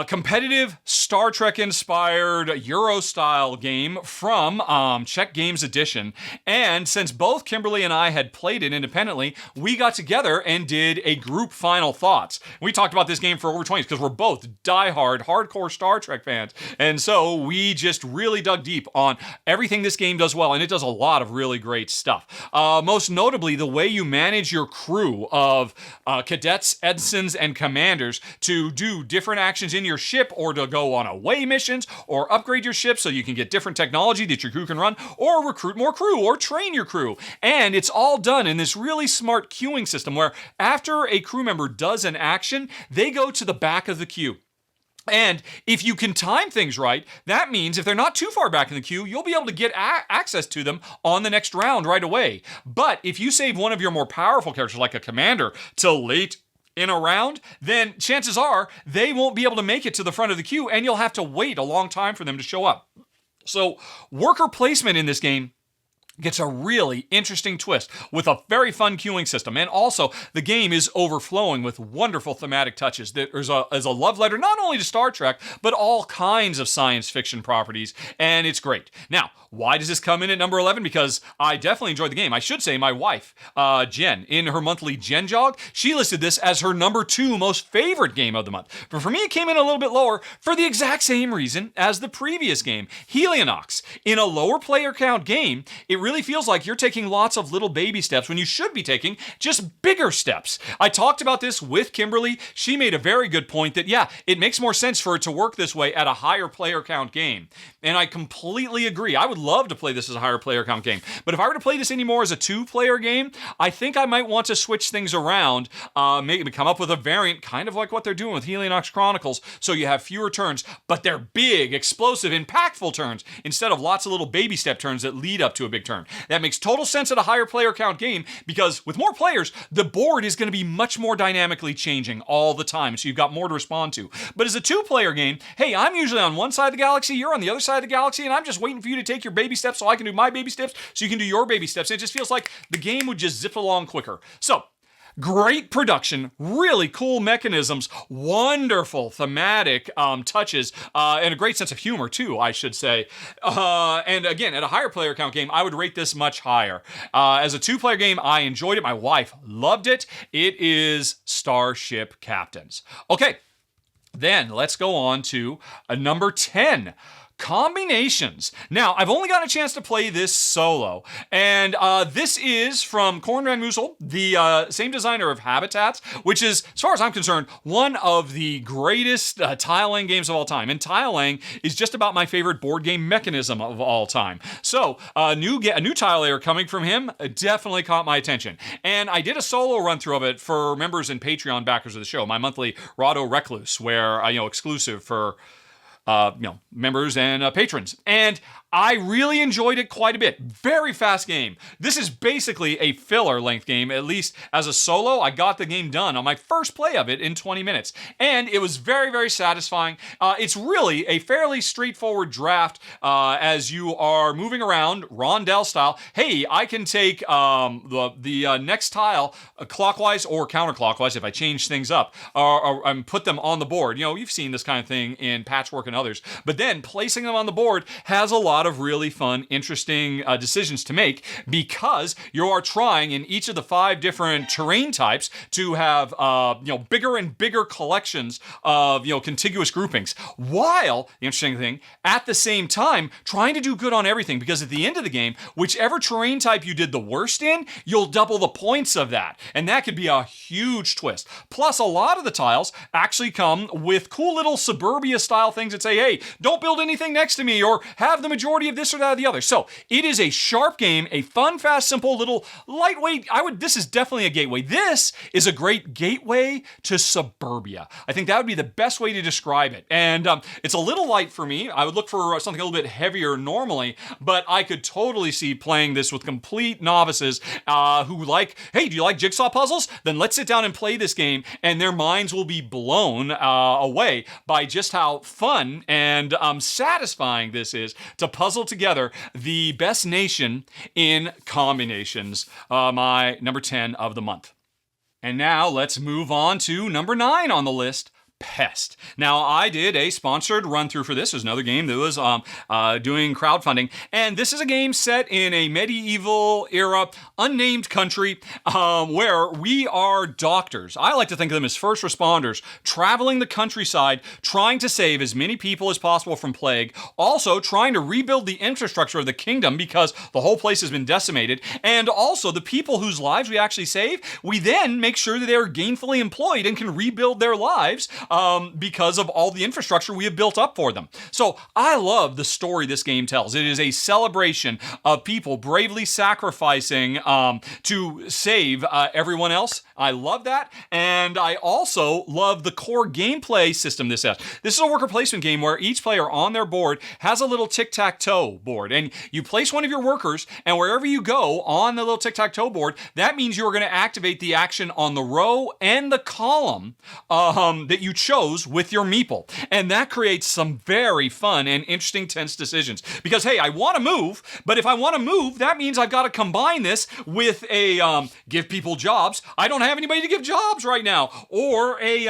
competitive Star Trek-inspired Euro-style game from Czech Games Edition. And since both Kimberly and I had played it independently, we got together and did a group final thoughts. We talked about this game for over 20 years because we're both diehard, hardcore Star Trek fans. And so we just really dug deep on everything this game does well, and it does a lot of really great stuff. Most notably, the way you manage your crew of cadets, ensigns, and commanders to do different actions in your ship, or to go on away missions, or upgrade your ship so you can get different technology that your crew can run, or recruit more crew, or train your crew. And it's all done in this really smart queuing system where after a crew member does an action, they go to the back of the queue. And if you can time things right, that means if they're not too far back in the queue, you'll be able to get access to them on the next round right away. But if you save one of your more powerful characters, like a commander, till late in a round, then chances are they won't be able to make it to the front of the queue, and you'll have to wait a long time for them to show up. So worker placement in this game gets a really interesting twist with a very fun queuing system. And also, the game is overflowing with wonderful thematic touches. There's a love letter not only to Star Trek, but all kinds of science fiction properties, and it's great. Now, why does this come in at number 11? Because I definitely enjoyed the game. I should say my wife, Jen, in her monthly Jen Jog, she listed this as her number 2 most favorite game of the month. But for me, it came in a little bit lower for the exact same reason as the previous game, Helionox. In a lower player count game, it really feels like you're taking lots of little baby steps when you should be taking just bigger steps. I talked about this with Kimberly. She made a very good point that, yeah, it makes more sense for it to work this way at a higher player count game. And I completely agree. I would love to play this as a higher player count game. But if I were to play this anymore as a 2-player game, I think I might want to switch things around, maybe come up with a variant, kind of like what they're doing with Helionox Chronicles, so you have fewer turns, but they're big, explosive, impactful turns, instead of lots of little baby step turns that lead up to a big turn. concerned. That makes total sense at a higher player count game because with more players, the board is going to be much more dynamically changing all the time, so you've got more to respond to. But as a 2-player game, hey, I'm usually on one side of the galaxy, you're on the other side of the galaxy, and I'm just waiting for you to take your baby steps so I can do my baby steps so you can do your baby steps. And it just feels like the game would just zip along quicker. So, great production, really cool mechanisms, wonderful thematic touches, and a great sense of humor too, I should say. And again, at a higher player count game, I would rate this much higher. As a 2-player game, I enjoyed it. My wife loved it. It is Starship Captains. Okay, then let's go on to number 10. Combi-Nations. Now, I've only gotten a chance to play this solo, and this is from Conrad Musil, the same designer of Habitats, which is, as far as I'm concerned, one of the greatest tile-laying games of all time. And tile-laying is just about my favorite board game mechanism of all time. So, a new tile layer coming from him definitely caught my attention. And I did a solo run-through of it for members and Patreon backers of the show, my monthly Rahdo Recluse, where, exclusive for members and patrons. And I really enjoyed it quite a bit. Very fast game. This is basically a filler length game, at least as a solo. I got the game done on my first play of it in 20 minutes. And it was very, very satisfying. It's really a fairly straightforward draft as you are moving around, rondel style. Hey, I can take the next tile clockwise or counterclockwise if I change things up or put them on the board. You've seen this kind of thing in Patchwork and others. But then placing them on the board has a lot of really fun, interesting decisions to make because you are trying in each of the 5 different terrain types to have bigger and bigger collections of contiguous groupings, while the interesting thing at the same time trying to do good on everything, because at the end of the game, whichever terrain type you did the worst in, you'll double the points of that, and that could be a huge twist. Plus, a lot of the tiles actually come with cool little suburbia style things that say, hey, don't build anything next to me, or have the majority of this or that or the other. So it is a sharp game, a fun, fast, simple, little lightweight. This is definitely a gateway. This is a great gateway to suburbia. I think that would be the best way to describe it. And it's a little light for me. I would look for something a little bit heavier normally, but I could totally see playing this with complete novices who like, hey, do you like jigsaw puzzles? Then let's sit down and play this game, and their minds will be blown away by just how fun and satisfying this is to puzzle together the best nation in Combi-Nations, my number 10 of the month. And now let's move on to number 9 on the list, Pest. Now, I did a sponsored run-through for this. It was another game that was doing crowdfunding. And this is a game set in a medieval era, unnamed country, where we are doctors. I like to think of them as first responders, traveling the countryside, trying to save as many people as possible from plague, also trying to rebuild the infrastructure of the kingdom because the whole place has been decimated, and also the people whose lives we actually save, we then make sure that they are gainfully employed and can rebuild their lives because of all the infrastructure we have built up for them. So I love the story this game tells. It is a celebration of people bravely sacrificing to save everyone else. I love that. And I also love the core gameplay system this has. This is a worker placement game where each player on their board has a little tic-tac-toe board. And you place one of your workers, and wherever you go on the little tic-tac-toe board, that means you're going to activate the action on the row and the column that you chose with your meeple. And that creates some very fun and interesting tense decisions. Because, hey, I want to move, but if I want to move, that means I've got to combine this with a give people jobs. I don't have anybody to give jobs right now. Or a,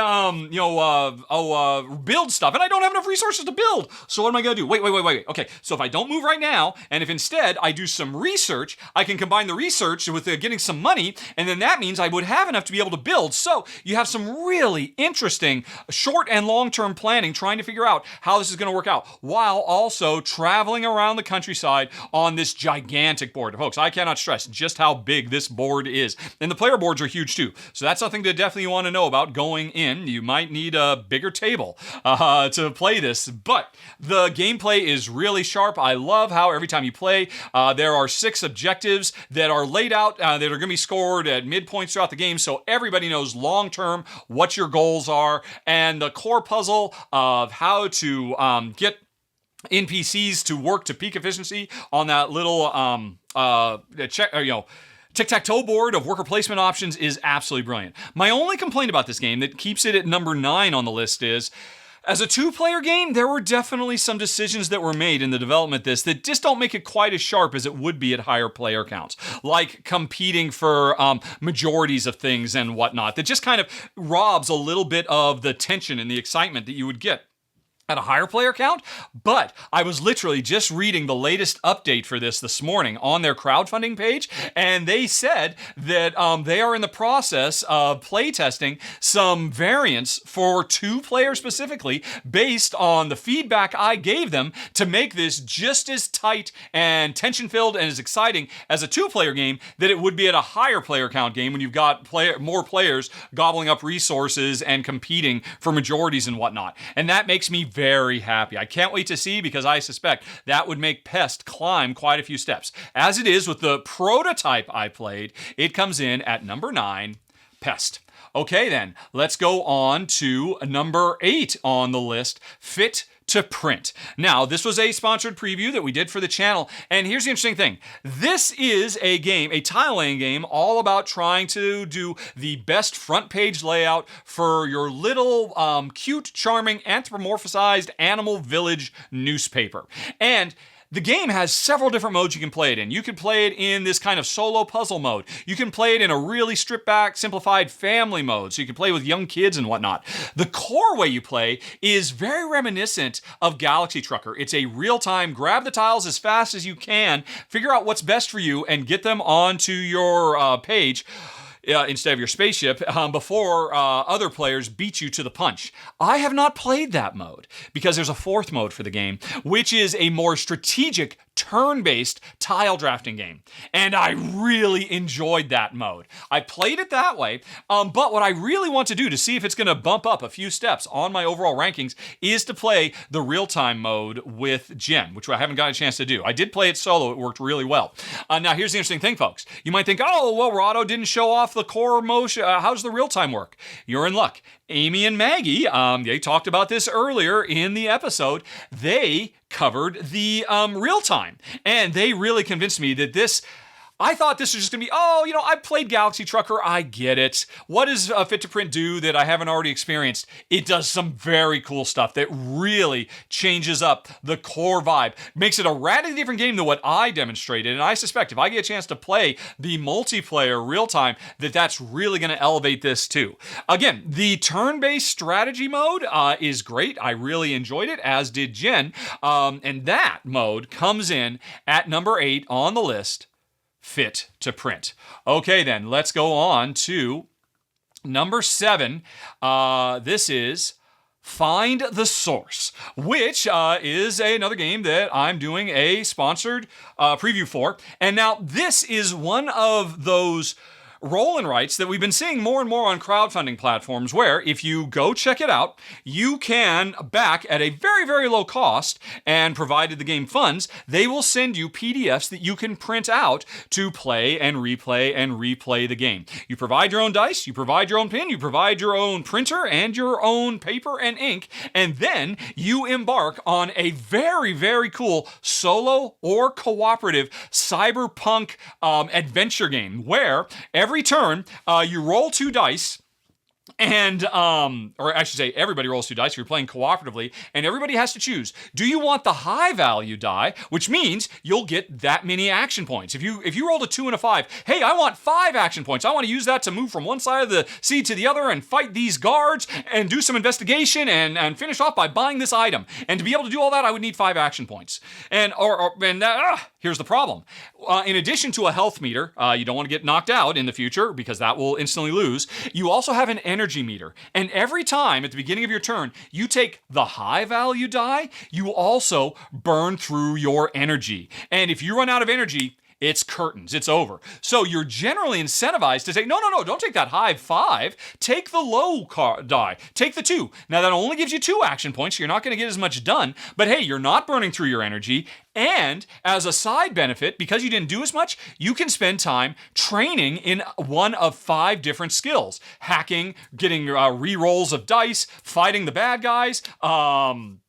build stuff. And I don't have enough resources to build. So what am I going to do? Wait. Okay, so if I don't move right now, and if instead I do some research, I can combine the research with getting some money, and then that means I would have enough to be able to build. So you have some really interesting short and long-term planning, trying to figure out how this is going to work out, while also traveling around the countryside on this gigantic board. Folks, I cannot stress just how big this board is. And the player boards are huge too. So that's something to definitely want to know about going in. You might need a bigger table to play this, but the gameplay is really sharp. I love how every time you play, there are 6 objectives that are laid out that are going to be scored at midpoints throughout the game, so everybody knows long-term what your goals are, and the core puzzle of how to get NPCs to work to peak efficiency on that little tic-tac-toe board of worker placement options is absolutely brilliant. My only complaint about this game that keeps it at number 9 on the list is, as a 2-player game, there were definitely some decisions that were made in the development of this that just don't make it quite as sharp as it would be at higher player counts. Like competing for majorities of things and whatnot. That just kind of robs a little bit of the tension and the excitement that you would get at a higher player count. But I was literally just reading the latest update for this morning on their crowdfunding page, and they said that they are in the process of playtesting some variants for 2 players specifically based on the feedback I gave them to make this just as tight and tension-filled and as exciting as a 2-player game that it would be at a higher player count game when you've got more players gobbling up resources and competing for majorities and whatnot. And that makes me very happy. I can't wait to see, because I suspect that would make Pest climb quite a few steps. As it is with the prototype I played, it comes in at number 9, Pest. Okay then, let's go on to number 8 on the list, Fit to Print. Now, this was a sponsored preview that we did for the channel, and here's the interesting thing. This is a game, a tile laying game, all about trying to do the best front page layout for your little cute, charming, anthropomorphized animal village newspaper. And the game has several different modes you can play it in. You can play it in this kind of solo puzzle mode. You can play it in a really stripped back, simplified family mode, so you can play with young kids and whatnot. The core way you play is very reminiscent of Galaxy Trucker. It's a real-time, grab the tiles as fast as you can, figure out what's best for you, and get them onto your page instead of your spaceship before other players beat you to the punch. I have not played that mode because there's a 4th mode for the game, which is a more strategic turn-based tile drafting game. And I really enjoyed that mode. I played it that way, but what I really want to do to see if it's going to bump up a few steps on my overall rankings is to play the real-time mode with Jen, which I haven't got a chance to do. I did play it solo. It worked really well. Now, here's the interesting thing, folks. You might think, oh, well, Rahdo didn't show off the core motion. How does the real-time work? You're in luck. Amy and Maggie, they talked about this earlier in the episode. They covered the real time, and they really convinced me that this, I thought this was just going to be, I played Galaxy Trucker, I get it. What does Fit to Print do that I haven't already experienced? It does some very cool stuff that really changes up the core vibe. Makes it a radically different game than what I demonstrated, and I suspect if I get a chance to play the multiplayer real-time, that's really going to elevate this too. Again, the turn-based strategy mode is great. I really enjoyed it, as did Jen, and that mode comes in at number 8 on the list, Fit to Print. Okay, then, let's go on to number 7. This is Find the Source, which is another game that I'm doing a sponsored preview for. And now, this is one of those roll and writes that we've been seeing more and more on crowdfunding platforms, where if you go check it out, you can back at a very, very low cost, and provided the game funds, they will send you PDFs that you can print out to play and replay the game. You provide your own dice, you provide your own pen, you provide your own printer and your own paper and ink, and then you embark on a very, very cool solo or cooperative cyberpunk adventure game, where every turn, you roll 2 dice, and, or I should say, everybody rolls 2 dice if you're playing cooperatively, and everybody has to choose. Do you want the high value die, which means you'll get that many action points? If you rolled a 2 and a 5, hey, I want 5 action points. I want to use that to move from one side of the sea to the other and fight these guards and do some investigation and finish off by buying this item. And to be able to do all that, I would need 5 action points. Here's the problem. In addition to a health meter, you don't want to get knocked out in the future because that will instantly lose. You also have an energy meter. And every time at the beginning of your turn, you take the high value die, you also burn through your energy. And if you run out of energy, it's curtains. It's over. So you're generally incentivized to say, no, don't take that high 5. Take the low die. Take the 2. Now, that only gives you 2 action points. So you're not going to get as much done. But hey, you're not burning through your energy, And as a side benefit, because you didn't do as much, you can spend time training in one of 5 different skills. Hacking, getting re-rolls of dice, fighting the bad guys,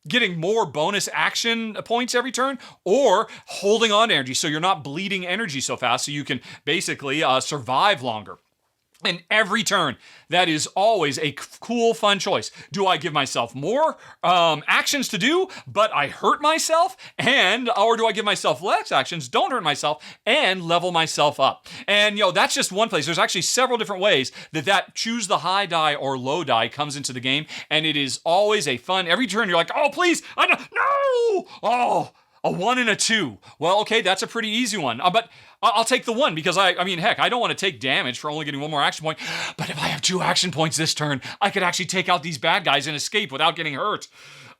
getting more bonus action points every turn, or holding on to energy so you're not bleeding energy so fast so you can basically survive longer. And every turn, that is always a cool, fun choice. Do I give myself more actions to do, but I hurt myself? Or do I give myself less actions, don't hurt myself, and level myself up? And, that's just one place. There's actually several different ways that choose the high die or low die comes into the game. And it is always a fun, every turn you're like, oh, please, no! Oh, a 1 and a 2. Well, okay, that's a pretty easy one. But I'll take the 1 because I don't want to take damage for only getting 1 more action point. But if I have 2 action points this turn, I could actually take out these bad guys and escape without getting hurt.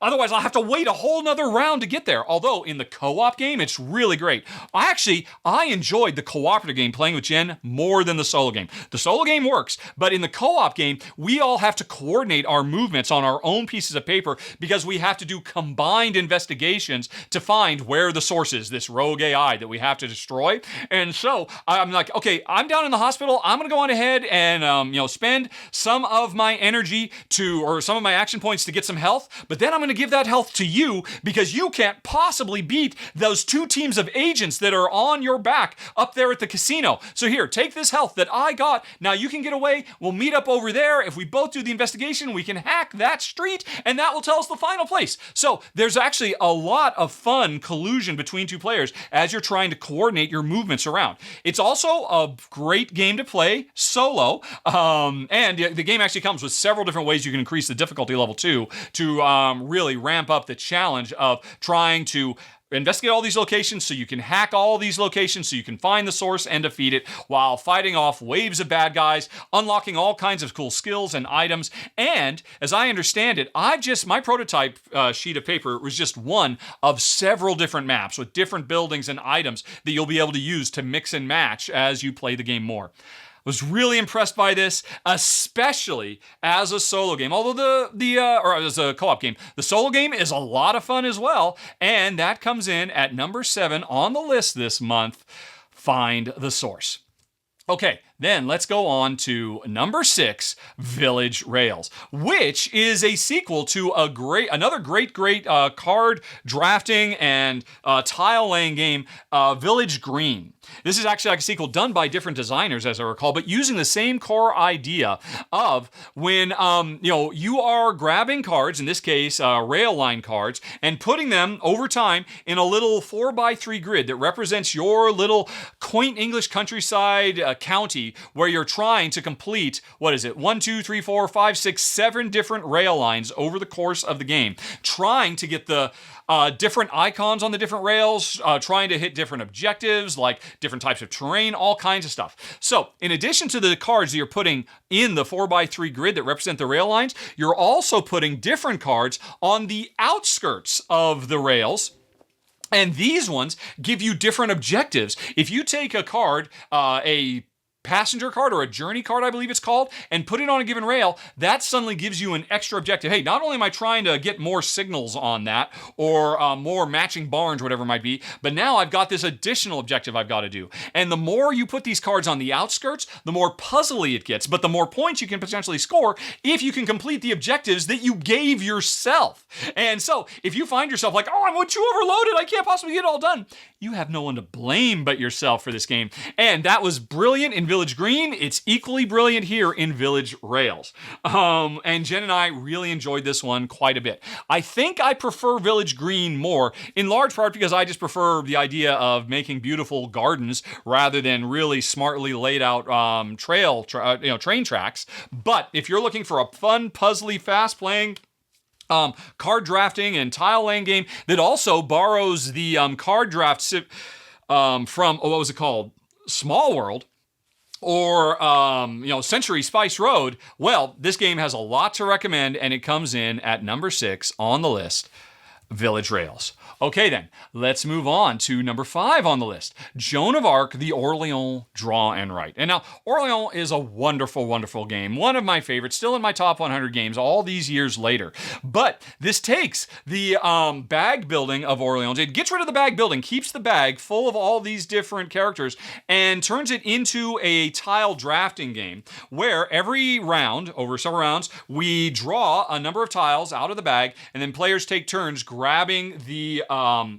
Otherwise, I'll have to wait a whole nother round to get there. Although, in the co-op game, it's really great. I enjoyed the cooperative game playing with Jen more than the solo game. The solo game works, but in the co-op game, we all have to coordinate our movements on our own pieces of paper because we have to do combined investigations to find where the source is, this rogue AI that we have to destroy. And so, I'm like, okay, I'm down in the hospital. I'm going to go on ahead and, spend some of my energy or some of my action points to get some health, but then I'm going to give that health to you because you can't possibly beat those 2 teams of agents that are on your back up there at the casino. So here, take this health that I got. Now you can get away. We'll meet up over there. If we both do the investigation, we can hack that street and that will tell us the final place. So there's actually a lot of fun collusion between 2 players as you're trying to coordinate your movements around. It's also a great game to play solo. And the game actually comes with several different ways you can increase the difficulty level too to really ramp up the challenge of trying to investigate all these locations so you can hack all these locations so you can find the source and defeat it while fighting off waves of bad guys, unlocking all kinds of cool skills and items. And as I understand it, my prototype sheet of paper was just one of several different maps with different buildings and items that you'll be able to use to mix and match as you play the game more. Was really impressed by this, especially as a solo game. Although or as a co-op game, the solo game is a lot of fun as well, and that comes in at number 7 on the list this month. Find the source. Okay, then let's go on to number 6, Village Rails, which is a sequel to another great card drafting and tile laying game, Village Green. This is actually like a sequel done by different designers, as I recall, but using the same core idea of when you are grabbing cards, in this case rail line cards, and putting them over time in a little 4x3 grid that represents your little quaint English countryside county where you're trying to complete, 1, 2, 3, 4, 5, 6, 7 different rail lines over the course of the game, trying to get the different icons on the different rails, trying to hit different objectives, like different types of terrain, all kinds of stuff. So, in addition to the cards that you're putting in the 4x3 grid that represent the rail lines, you're also putting different cards on the outskirts of the rails. And these ones give you different objectives. If you take a card, a passenger card or a journey card, I believe it's called, and put it on a given rail, that suddenly gives you an extra objective. Hey, not only am I trying to get more signals on that or more matching barns, whatever it might be, but now I've got this additional objective I've got to do. And the more you put these cards on the outskirts, the more puzzly it gets, but the more points you can potentially score if you can complete the objectives that you gave yourself. And so if you find yourself like, oh, I'm too overloaded, I can't possibly get it all done, you have no one to blame but yourself for this game. And that was brilliant in Village Green. It's equally brilliant here in Village Rails. And Jen and I really enjoyed this one quite a bit. I think I prefer Village Green more, in large part because I just prefer the idea of making beautiful gardens rather than really smartly laid out train tracks. But if you're looking for a fun, puzzly, fast-playing card drafting and tile laying game that also borrows the card draft from, what was it called? Small World, or Century Spice Road, well, this game has a lot to recommend, and it comes in at number 6 on the list. Village Rails. Okay then, let's move on to number 5 on the list. Joan of Arc, the Orleans Draw and Write. And now, Orleans is a wonderful, wonderful game. One of my favorites, still in my top 100 games all these years later. But this takes the bag building of Orleans. It gets rid of the bag building, keeps the bag full of all these different characters, and turns it into a tile drafting game where every round, over several rounds, we draw a number of tiles out of the bag, and then players take turns grabbing the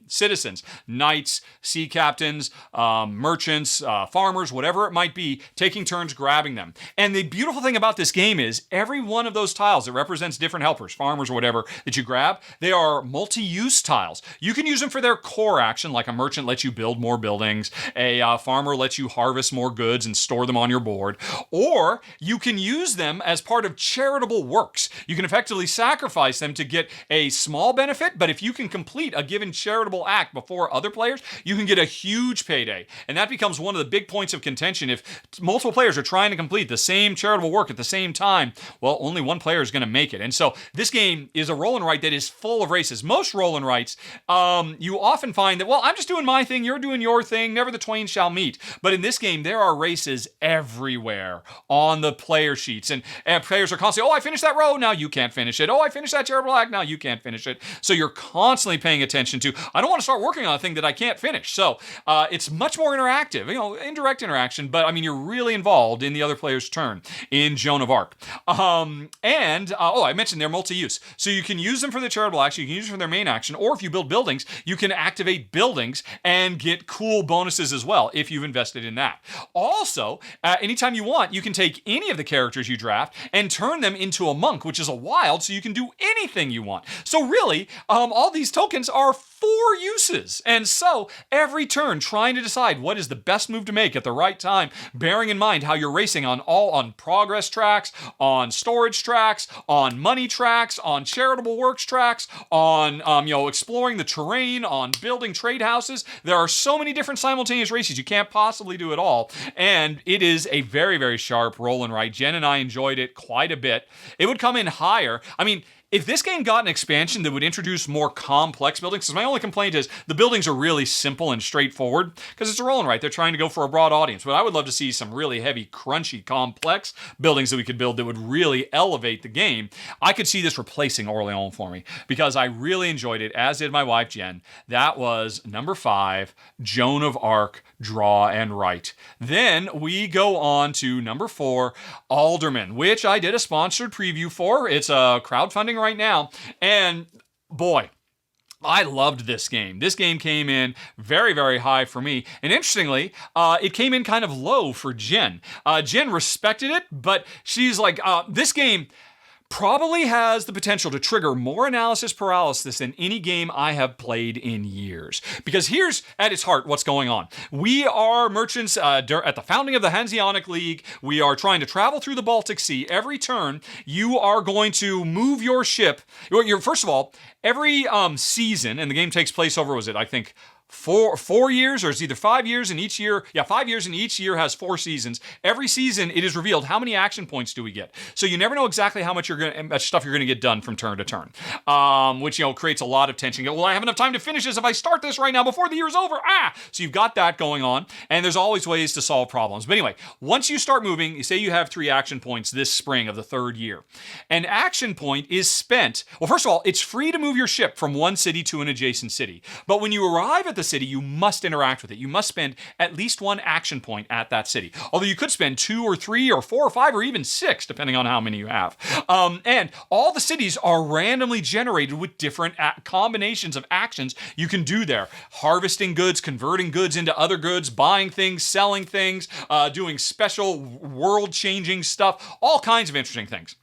citizens, knights, sea captains, merchants, farmers, whatever it might be, taking turns grabbing them. And the beautiful thing about this game is every one of those tiles that represents different helpers, farmers or whatever, that you grab, they are multi-use tiles. You can use them for their core action, like a merchant lets you build more buildings, a farmer lets you harvest more goods and store them on your board, or you can use them as part of charitable works. You can effectively sacrifice them to get a small benefit, but if you can complete a given charitable act before other players, you can get a huge payday. And that becomes one of the big points of contention. If multiple players are trying to complete the same charitable work at the same time, well, only one player is going to make it. And so this game is a roll and write that is full of races. Most roll and writes, you often find that, well, I'm just doing my thing, you're doing your thing, never the twain shall meet. But in this game, there are races everywhere on the player sheets. And players are constantly, oh, I finished that row, now you can't finish it. Oh, I finished that charitable act, now you can't finish it. So you're constantly paying attention to, I don't want to start working on a thing that I can't finish. So it's much more interactive, indirect interaction, but I mean, you're really involved in the other player's turn in Joan of Arc. I mentioned they're multi-use. So you can use them for the charitable action, you can use them for their main action, or if you build buildings, you can activate buildings and get cool bonuses as well if you've invested in that. Also, anytime you want, you can take any of the characters you draft and turn them into a monk, which is a wild, so you can do anything you want. So really, all these tokens are for uses. And so every turn trying to decide what is the best move to make at the right time, bearing in mind how you're racing on progress tracks, on storage tracks, on money tracks, on charitable works tracks, on exploring the terrain, on building trade houses. There are so many different simultaneous races, you can't possibly do it all. And it is a very, very sharp roll and write. Jen and I enjoyed it quite a bit. It would come in higher. I mean, if this game got an expansion that would introduce more complex buildings, because my only complaint is the buildings are really simple and straightforward, because it's a roll and write. They're trying to go for a broad audience. But I would love to see some really heavy, crunchy, complex buildings that we could build that would really elevate the game. I could see this replacing Orleans for me, because I really enjoyed it, as did my wife, Jen. That was number 5, Joan of Arc, Draw and Write. Then we go on to number 4, Aelderman, which I did a sponsored preview for. It's a crowdfunding right now, and boy, I loved this game. This game came in very, very high for me. And interestingly, it came in kind of low for Jen. Jen respected it, but she's like, this game probably has the potential to trigger more analysis paralysis than any game I have played in years. Because here's, at its heart, what's going on. We are merchants at the founding of the Hanseatic League. We are trying to travel through the Baltic Sea. Every turn, you are going to move your ship. First of all, every season, and the game takes place over, I think, 4 years, or it's either 5 years in each year. 5 years in each year has 4 seasons. Every season, it is revealed how many action points do we get. So you never know exactly how much stuff you're going to get done from turn to turn, which creates a lot of tension. Well, I have enough time to finish this if I start this right now before the year is over. So you've got that going on, and there's always ways to solve problems. But anyway, once you start moving, you say you have 3 action points this spring of the 3rd year. An action point is spent. Well, first of all, it's free to move your ship from one city to an adjacent city. But when you arrive at the city, you must interact with it. You must spend at least 1 action point at that city. Although you could spend 2 or 3 or 4 or 5 or even 6, depending on how many you have. And all the cities are randomly generated with different combinations of actions you can do there. Harvesting goods, converting goods into other goods, buying things, selling things, doing special world-changing stuff, all kinds of interesting things.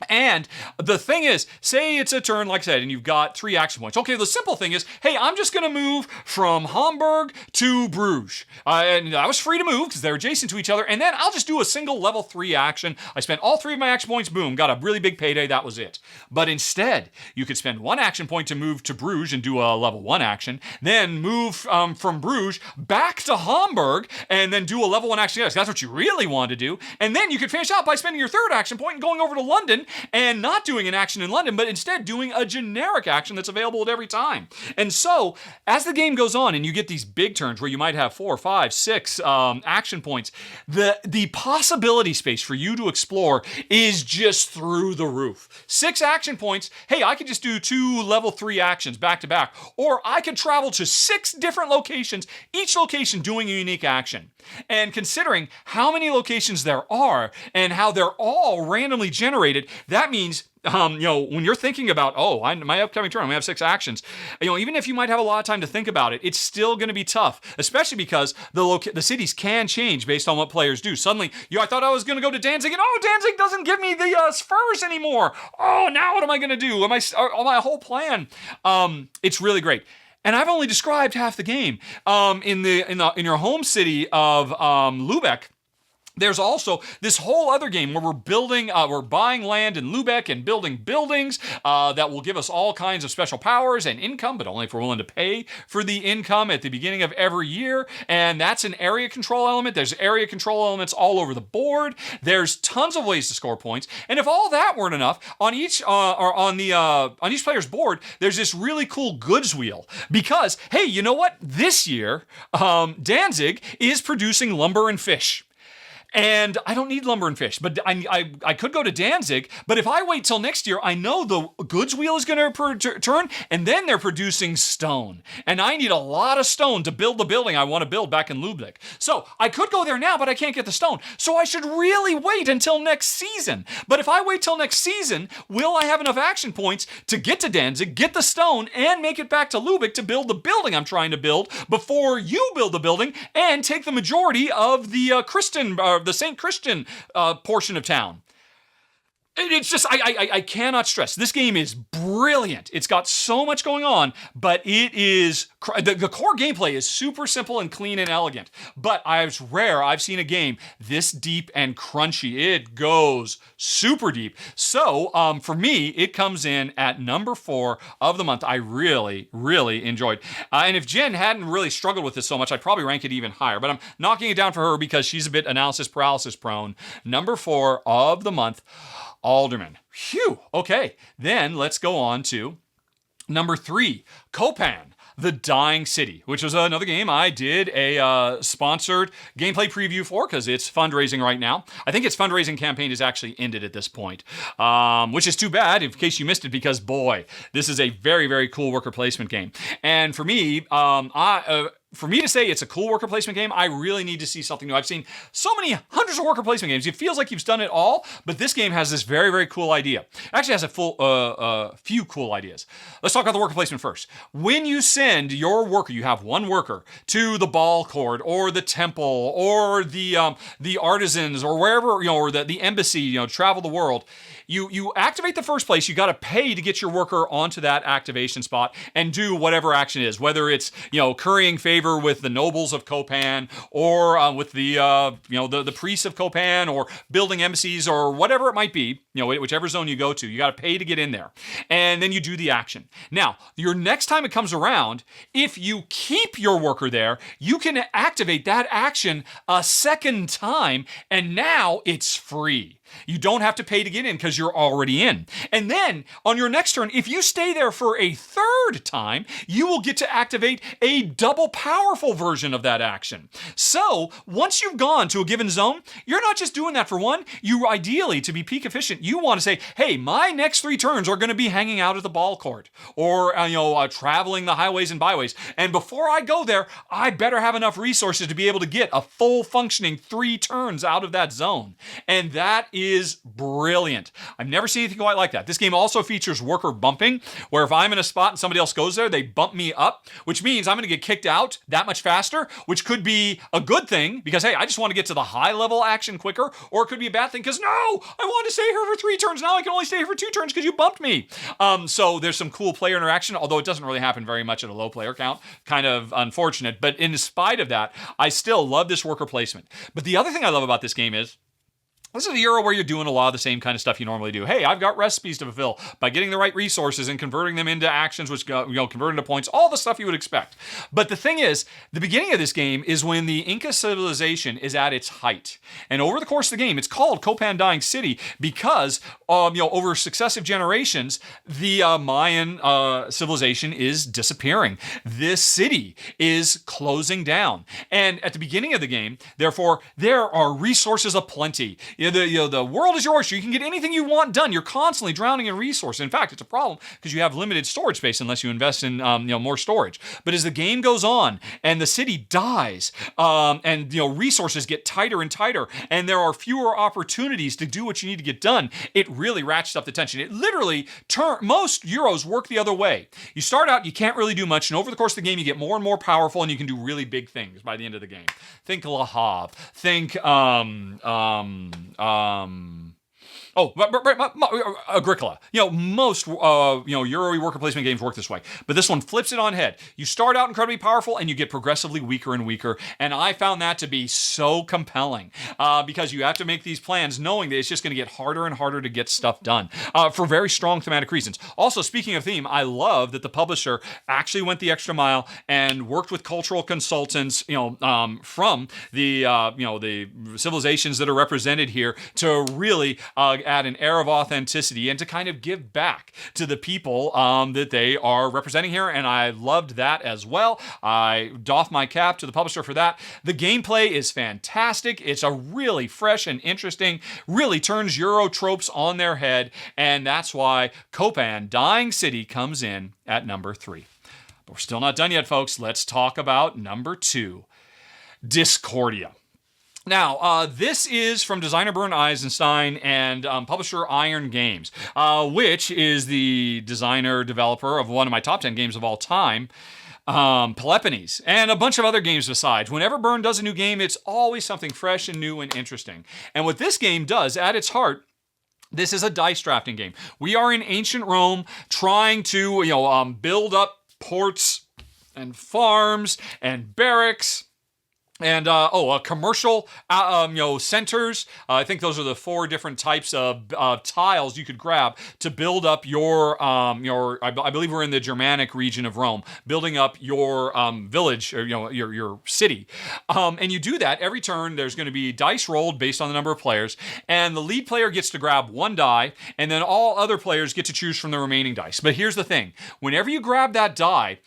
And the thing is, say it's a turn, like I said, and you've got 3 action points. Okay, the simple thing is, hey, I'm just going to move from Hamburg to Bruges. And I was free to move because they're adjacent to each other. And then I'll just do a single level 3 action. I spent all 3 of my action points, boom, got a really big payday, that was it. But instead, you could spend 1 action point to move to Bruges and do a level 1 action, then move from Bruges back to Hamburg and then do a level 1 action. Yes, that's what you really want to do. And then you could finish out by spending your 3rd action point and going over to London and not doing an action in London, but instead doing a generic action that's available at every time. And so, as the game goes on and you get these big turns where you might have 4, 5, 6 action points, the possibility space for you to explore is just through the roof. 6 action points, hey, I could just do 2 level 3 actions back to back, or I could travel to 6 different locations, each location doing a unique action. And considering how many locations there are and how they're all randomly generated, that means when you're thinking about, my upcoming turn, I'm gonna have 6 actions, even if you might have a lot of time to think about it, it's still gonna be tough, especially because the cities can change based on what players do. Suddenly, I thought I was gonna go to Danzig, and Danzig doesn't give me the spurs anymore. Oh, now what am I gonna do? My whole plan? It's really great. And I've only described half the game. In your home city of Lübeck, there's also this whole other game where we're buying land in Lübeck and building buildings that will give us all kinds of special powers and income, but only if we're willing to pay for the income at the beginning of every year. And that's an area control element. There's area control elements all over the board. There's tons of ways to score points. And if all that weren't enough, on each player's board, there's this really cool goods wheel. Because, hey, you know what? This year, Danzig is producing lumber and fish. And I don't need lumber and fish, but I could go to Danzig, but if I wait till next year, I know the goods wheel is going to turn, and then they're producing stone. And I need a lot of stone to build the building I want to build back in Lübeck. So I could go there now, but I can't get the stone. So I should really wait until next season. But if I wait till next season, will I have enough action points to get to Danzig, get the stone, and make it back to Lübeck to build the building I'm trying to build before you build the building and take the majority of the the St. Christian portion of town? It's just, I cannot stress. This game is brilliant. It's got so much going on, but it is, the core gameplay is super simple and clean and elegant. But it's rare I've seen a game this deep and crunchy. It goes super deep. So for me, it comes in at number 4 of the month. I really, really enjoyed. And if Jen hadn't really struggled with this so much, I'd probably rank it even higher. But I'm knocking it down for her because she's a bit analysis paralysis prone. Number 4 of the month, Aelderman. Phew. Okay, then let's go on to number 3, Copan Dying City, which was another game I did a sponsored gameplay preview for because it's fundraising right now. I think its fundraising campaign is actually ended at this point, which is too bad in case you missed it because, boy, this is a very, very cool worker placement game. And for me, for me to say it's a cool worker placement game, I really need to see something new. I've seen so many hundreds of worker placement games. It feels like you've done it all, but this game has this very, very cool idea. It actually has a few cool ideas. Let's talk about the worker placement first. When you send your worker, you have one worker, to the ball court or the temple or the artisans or wherever, or the embassy, travel the world, you activate the first place. You got to pay to get your worker onto that activation spot and do whatever action it is, whether it's currying favor with the nobles of Copan or with the priests of Copan or building embassies or whatever it might be, whichever zone you go to, you got to pay to get in there. And then you do the action. Now, your next time it comes around, if you keep your worker there, you can activate that action a second time, and now it's free. You don't have to pay to get in because you're already in. And then on your next turn, if you stay there for a third time, you will get to activate a double powerful version of that action. So once you've gone to a given zone, you're not just doing that for one. You ideally, to be peak efficient, you want to say, hey, my next 3 turns are going to be hanging out at the ball court or traveling the highways and byways. And before I go there, I better have enough resources to be able to get a full functioning 3 turns out of that zone. And that is brilliant. I've never seen anything quite like that. This game also features worker bumping, where if I'm in a spot and somebody else goes there, they bump me up, which means I'm going to get kicked out that much faster, which could be a good thing because, hey, I just want to get to the high level action quicker, or it could be a bad thing because, no, I want to stay here for 3 turns. Now I can only stay here for 2 turns because you bumped me. So there's some cool player interaction, although it doesn't really happen very much at a low player count. Kind of unfortunate. But in spite of that, I still love this worker placement. But the other thing I love about this game is This is a Euro where you're doing a lot of the same kind of stuff you normally do. Hey, I've got recipes to fulfill by getting the right resources and converting them into actions, which convert into points, all the stuff you would expect. But the thing is, the beginning of this game is when the Inca civilization is at its height. And over the course of the game, it's called Copan Dying City because, over successive generations, the Mayan civilization is disappearing. This city is closing down. And at the beginning of the game, therefore, there are resources aplenty. The world is yours. You can get anything you want done. You're constantly drowning in resources. In fact, it's a problem because you have limited storage space unless you invest in more storage. But as the game goes on and the city dies, and resources get tighter and tighter, and there are fewer opportunities to do what you need to get done, it really ratchets up the tension. It literally most Euros work the other way. You start out, you can't really do much, and over the course of the game, you get more and more powerful, and you can do really big things by the end of the game. Think Le Havre. Think Agricola. Most Euro worker placement games work this way, but this one flips it on head. You start out incredibly powerful, and you get progressively weaker and weaker. And I found that to be so compelling because you have to make these plans knowing that it's just going to get harder and harder to get stuff done for very strong thematic reasons. Also, speaking of theme, I love that the publisher actually went the extra mile and worked with cultural consultants, from the civilizations that are represented here to really add an air of authenticity and to kind of give back to the people that they are representing here. And I loved that as well. I doff my cap to the publisher for that. The gameplay is fantastic. It's a really fresh and interesting, really turns Euro tropes on their head. And that's why Copan Dying City comes in at number 3. But we're still not done yet, folks. Let's talk about number 2, Discordia. Now, this is from designer Bernd Eisenstein and publisher Iron Games, which is the developer of one of my top 10 games of all time, Peloponnese, and a bunch of other games besides. Whenever Bernd does a new game, it's always something fresh and new and interesting. And what this game does, at its heart, this is a dice drafting game. We are in ancient Rome trying to, build up ports and farms and barracks and commercial centers. I think those are the 4 different types of tiles you could grab to build up your I believe we're in the Germanic region of Rome, building up your village, or your city. And you do that every turn. There's going to be dice rolled based on the number of players, and the lead player gets to grab 1 die, and then all other players get to choose from the remaining dice. But here's the thing. Whenever you grab that die,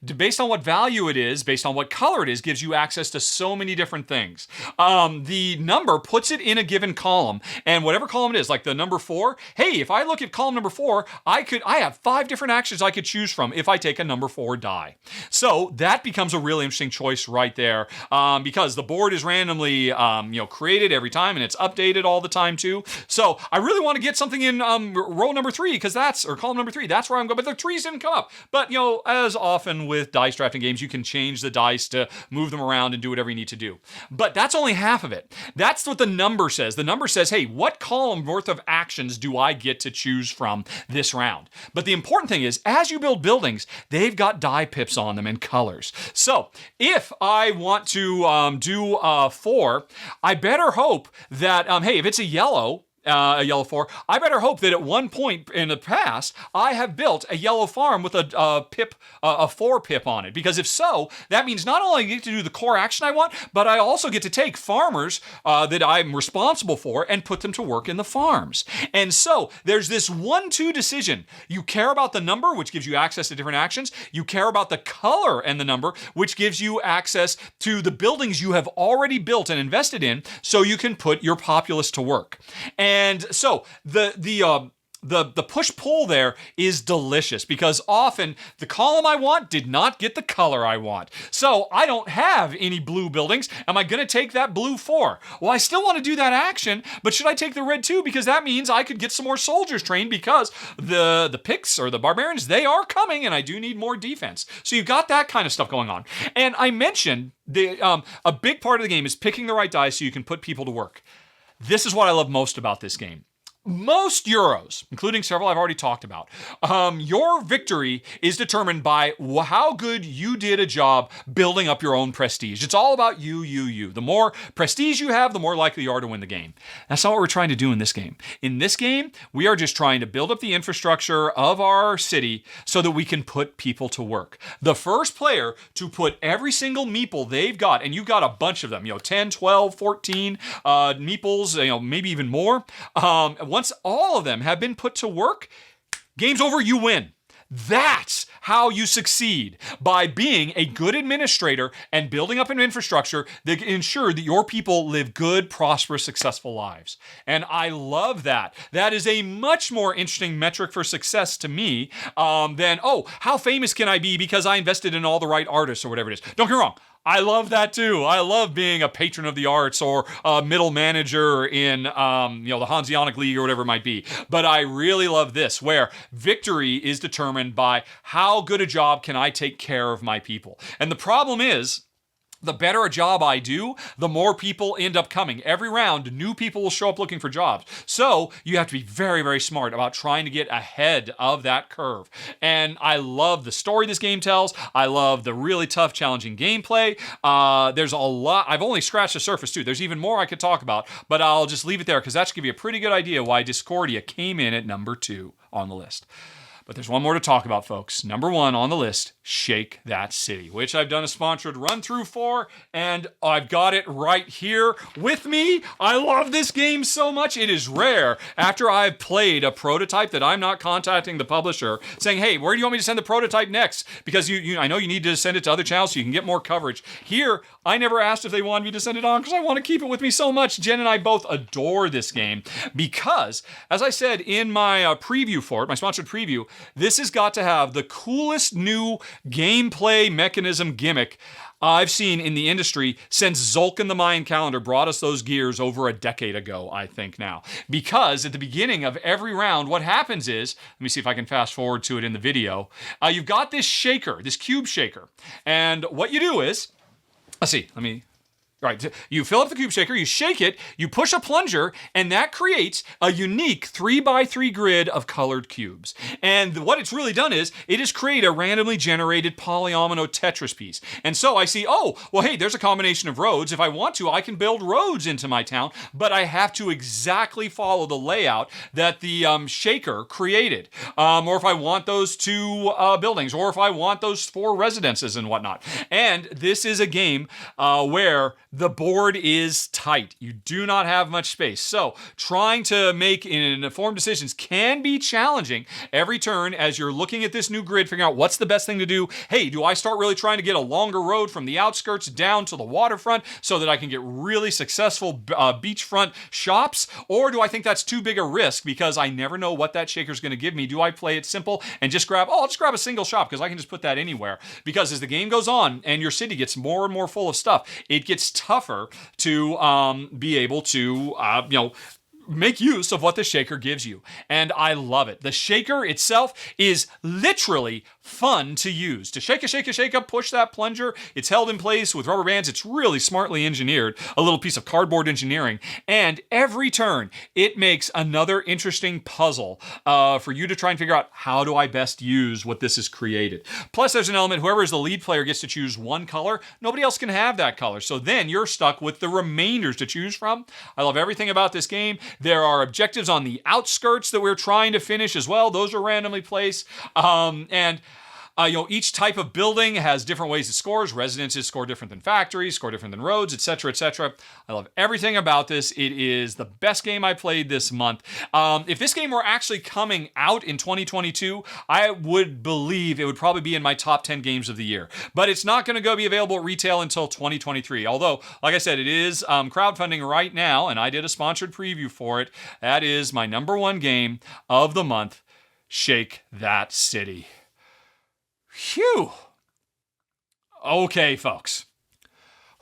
based on what value it is, based on what color it is, gives you access to so many different things. The number puts it in a given column, and whatever column it is, like the number 4, hey, if I look at column number 4, I have 5 different actions I could choose from if I take a number 4 die. So that becomes a really interesting choice right there, because the board is randomly created every time, and it's updated all the time too. So I really want to get something in row number 3 or column number 3. That's where I'm going. But the 3s didn't come up. But as often with dice drafting games, you can change the dice to move them around and do whatever you need to do. But that's only half of it. That's what the number says. The number says, hey, what column worth of actions do I get to choose from this round? But the important thing is, as you build buildings, they've got die pips on them and colors. So if I want to do 4, I better hope that, hey, if it's a yellow 4, I better hope that at one point in the past, I have built a yellow farm with a 4 pip on it. Because if so, that means not only I get to do the core action I want, but I also get to take farmers that I'm responsible for and put them to work in the farms. And so there's this 1-2 decision. You care about the number, which gives you access to different actions. You care about the color and the number, which gives you access to the buildings you have already built and invested in, so you can put your populace to work. And so the push-pull there is delicious, because often the column I want did not get the color I want. So I don't have any blue buildings. Am I going to take that blue 4? Well, I still want to do that action, but should I take the red 2? Because that means I could get some more soldiers trained, because the Picts or the barbarians, they are coming, and I do need more defense. So you've got that kind of stuff going on. And I mentioned a big part of the game is picking the right dice so you can put people to work. This is what I love most about this game. most Euros, including several I've already talked about, your victory is determined by how good you did a job building up your own prestige. It's all about you. The more prestige you have, the more likely you are to win the game. That's not what we're trying to do in this game. In this game, we are just trying to build up the infrastructure of our city so that we can put people to work. The first player to put every single meeple they've got, and you've got a bunch of them, 10, 12, 14 meeples, maybe even more, once all of them have been put to work, game's over, you win. That's how you succeed, by being a good administrator and building up an infrastructure that ensure that your people live good, prosperous, successful lives. And I love that. That is a much more interesting metric for success to me than, how famous can I be because I invested in all the right artists or whatever it is. Don't get me wrong. I love that too. I love being a patron of the arts or a middle manager in, the Hanseatic League or whatever it might be. But I really love this, where victory is determined by how good a job can I take care of my people. And the problem is, the better a job I do, the more people end up coming. Every round, new people will show up looking for jobs. So you have to be very, very smart about trying to get ahead of that curve. And I love the story this game tells. I love the really tough, challenging gameplay. There's a lot. I've only scratched the surface too. There's even more I could talk about, but I'll just leave it there because that should give you a pretty good idea why Discordia came in at number 2 on the list. But there's one more to talk about, folks. Number 1 on the list, Shake That City, which I've done a sponsored run-through for, and I've got it right here with me. I love this game so much. It is rare, after I've played a prototype, that I'm not contacting the publisher saying, hey, where do you want me to send the prototype next? Because I know you need to send it to other channels so you can get more coverage. Here, I never asked if they wanted me to send it on because I want to keep it with me so much. Jen and I both adore this game because, as I said in my preview for it, my sponsored preview, this has got to have the coolest new gameplay mechanism gimmick I've seen in the industry since Zulkin the Mayan calendar brought us those gears over a decade ago, I think now. Because at the beginning of every round, what happens is, let me see if I can fast forward to it in the video, you've got this shaker, this cube shaker. And what you do is, right, you fill up the cube shaker, you shake it, you push a plunger, and that creates a unique 3x3 grid of colored cubes. And what it's really done is, it has created a randomly generated polyomino Tetris piece. And so I see, hey, there's a combination of roads. If I want to, I can build roads into my town, but I have to exactly follow the layout that the shaker created. Or if I want those 2 buildings, or if I want those 4 residences and whatnot. And this is a game where the board is tight. You do not have much space. So trying to make informed decisions can be challenging every turn as you're looking at this new grid, figuring out what's the best thing to do. Hey, do I start really trying to get a longer road from the outskirts down to the waterfront so that I can get really successful beachfront shops? Or do I think that's too big a risk because I never know what that shaker's going to give me? Do I play it simple and just I'll just grab a single shop because I can just put that anywhere? Because as the game goes on and your city gets more and more full of stuff, it gets tougher to be able to, make use of what the shaker gives you. And I love it. The shaker itself is literally fun to use. To shake up, push that plunger. It's held in place with rubber bands. It's really smartly engineered. A little piece of cardboard engineering. And every turn, it makes another interesting puzzle for you to try and figure out, how do I best use what this has created? Plus, there's an element, whoever is the lead player gets to choose one color. Nobody else can have that color. So then you're stuck with the remainders to choose from. I love everything about this game. There are objectives on the outskirts that we're trying to finish as well. Those are randomly placed. Each type of building has different ways it scores. Residences score different than factories, score different than roads, etc., etc. I love everything about this. It is the best game I played this month. If this game were actually coming out in 2022, I would believe it would probably be in my top 10 games of the year. But it's not going to be available at retail until 2023. Although, like I said, it is crowdfunding right now, and I did a sponsored preview for it. That is my number 1 game of the month, Shake That City. Phew. Okay, folks.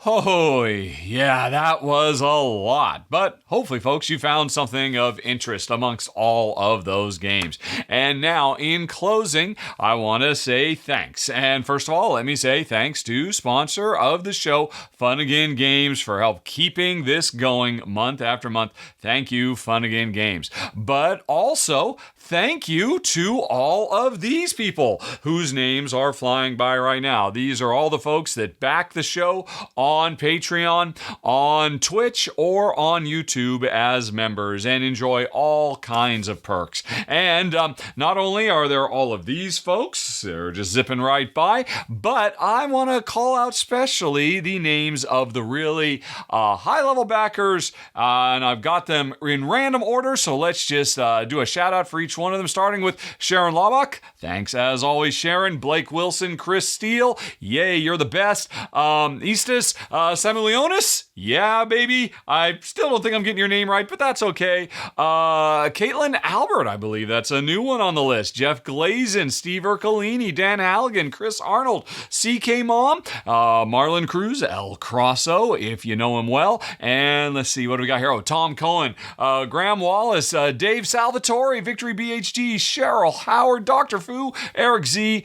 Oh, yeah, that was a lot. But hopefully, folks, you found something of interest amongst all of those games. And now, in closing, I want to say thanks. And first of all, let me say thanks to sponsor of the show, Fun Again Games, for help keeping this going month after month. Thank you, Fun Again Games. But also, thank you to all of these people whose names are flying by right now. These are all the folks that back the show on Patreon, on Twitch, or on YouTube as members and enjoy all kinds of perks. And not only are there all of these folks, they're just zipping right by, but I want to call out specially the names of the really high-level backers, and I've got them in random order, so let's just do a shout-out for each one of them, starting with Sharon Laubach. Thanks, as always, Sharon. Blake Wilson, Chris Steele. Yay, you're the best. Eastus, Samuelionis. Yeah, baby. I still don't think I'm getting your name right, but that's okay. Caitlin Albert, I believe that's a new one on the list. Jeff Glazin, Steve Ercolini, Dan Halligan, Chris Arnold, CK Mom, Marlon Cruz, El Crosso, if you know him well. And let's see, what do we got here? Oh, Tom Cohen, Graham Wallace, Dave Salvatore, Victory BHD, Cheryl Howard, Dr. Fu, Eric Z,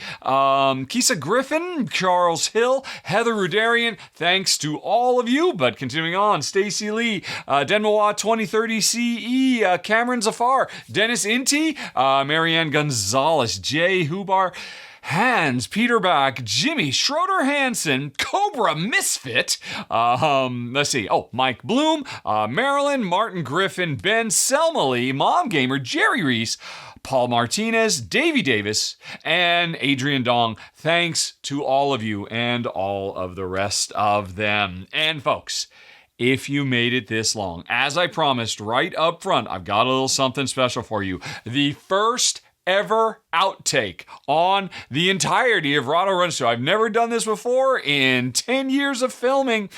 Kisa Griffin, Charles Hill, Heather Rudarian. Thanks to all of you, but continuing on, Stacy Lee, Denmoa 2030 CE, Cameron Zafar, Dennis Inti, Marianne Gonzalez, Jay Hubar, Hans Peterback, Jimmy Schroeder Hansen, Cobra Misfit, let's see, Mike Bloom, Marilyn, Martin Griffin, Ben Selmally, Mom Gamer, Jerry Reese, Paul Martinez, Davey Davis, and Adrian Dong. Thanks to all of you and all of the rest of them. And folks, if you made it this long, as I promised right up front, I've got a little something special for you. The first ever outtake on the entirety of Rahdo Runs Show. I've never done this before in 10 years of filming,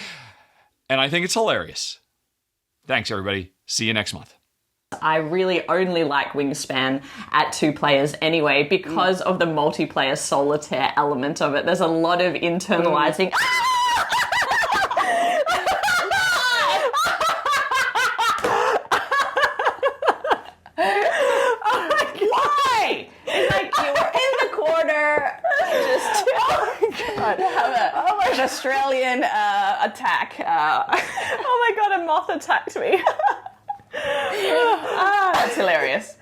and I think it's hilarious. Thanks, everybody. See you next month. I really only like Wingspan at 2 players anyway because of the multiplayer solitaire element of it. There's a lot of internalizing. Why? It's like you were in the corner, just have an Australian attack. Oh my god, a moth attacked me. That's hilarious.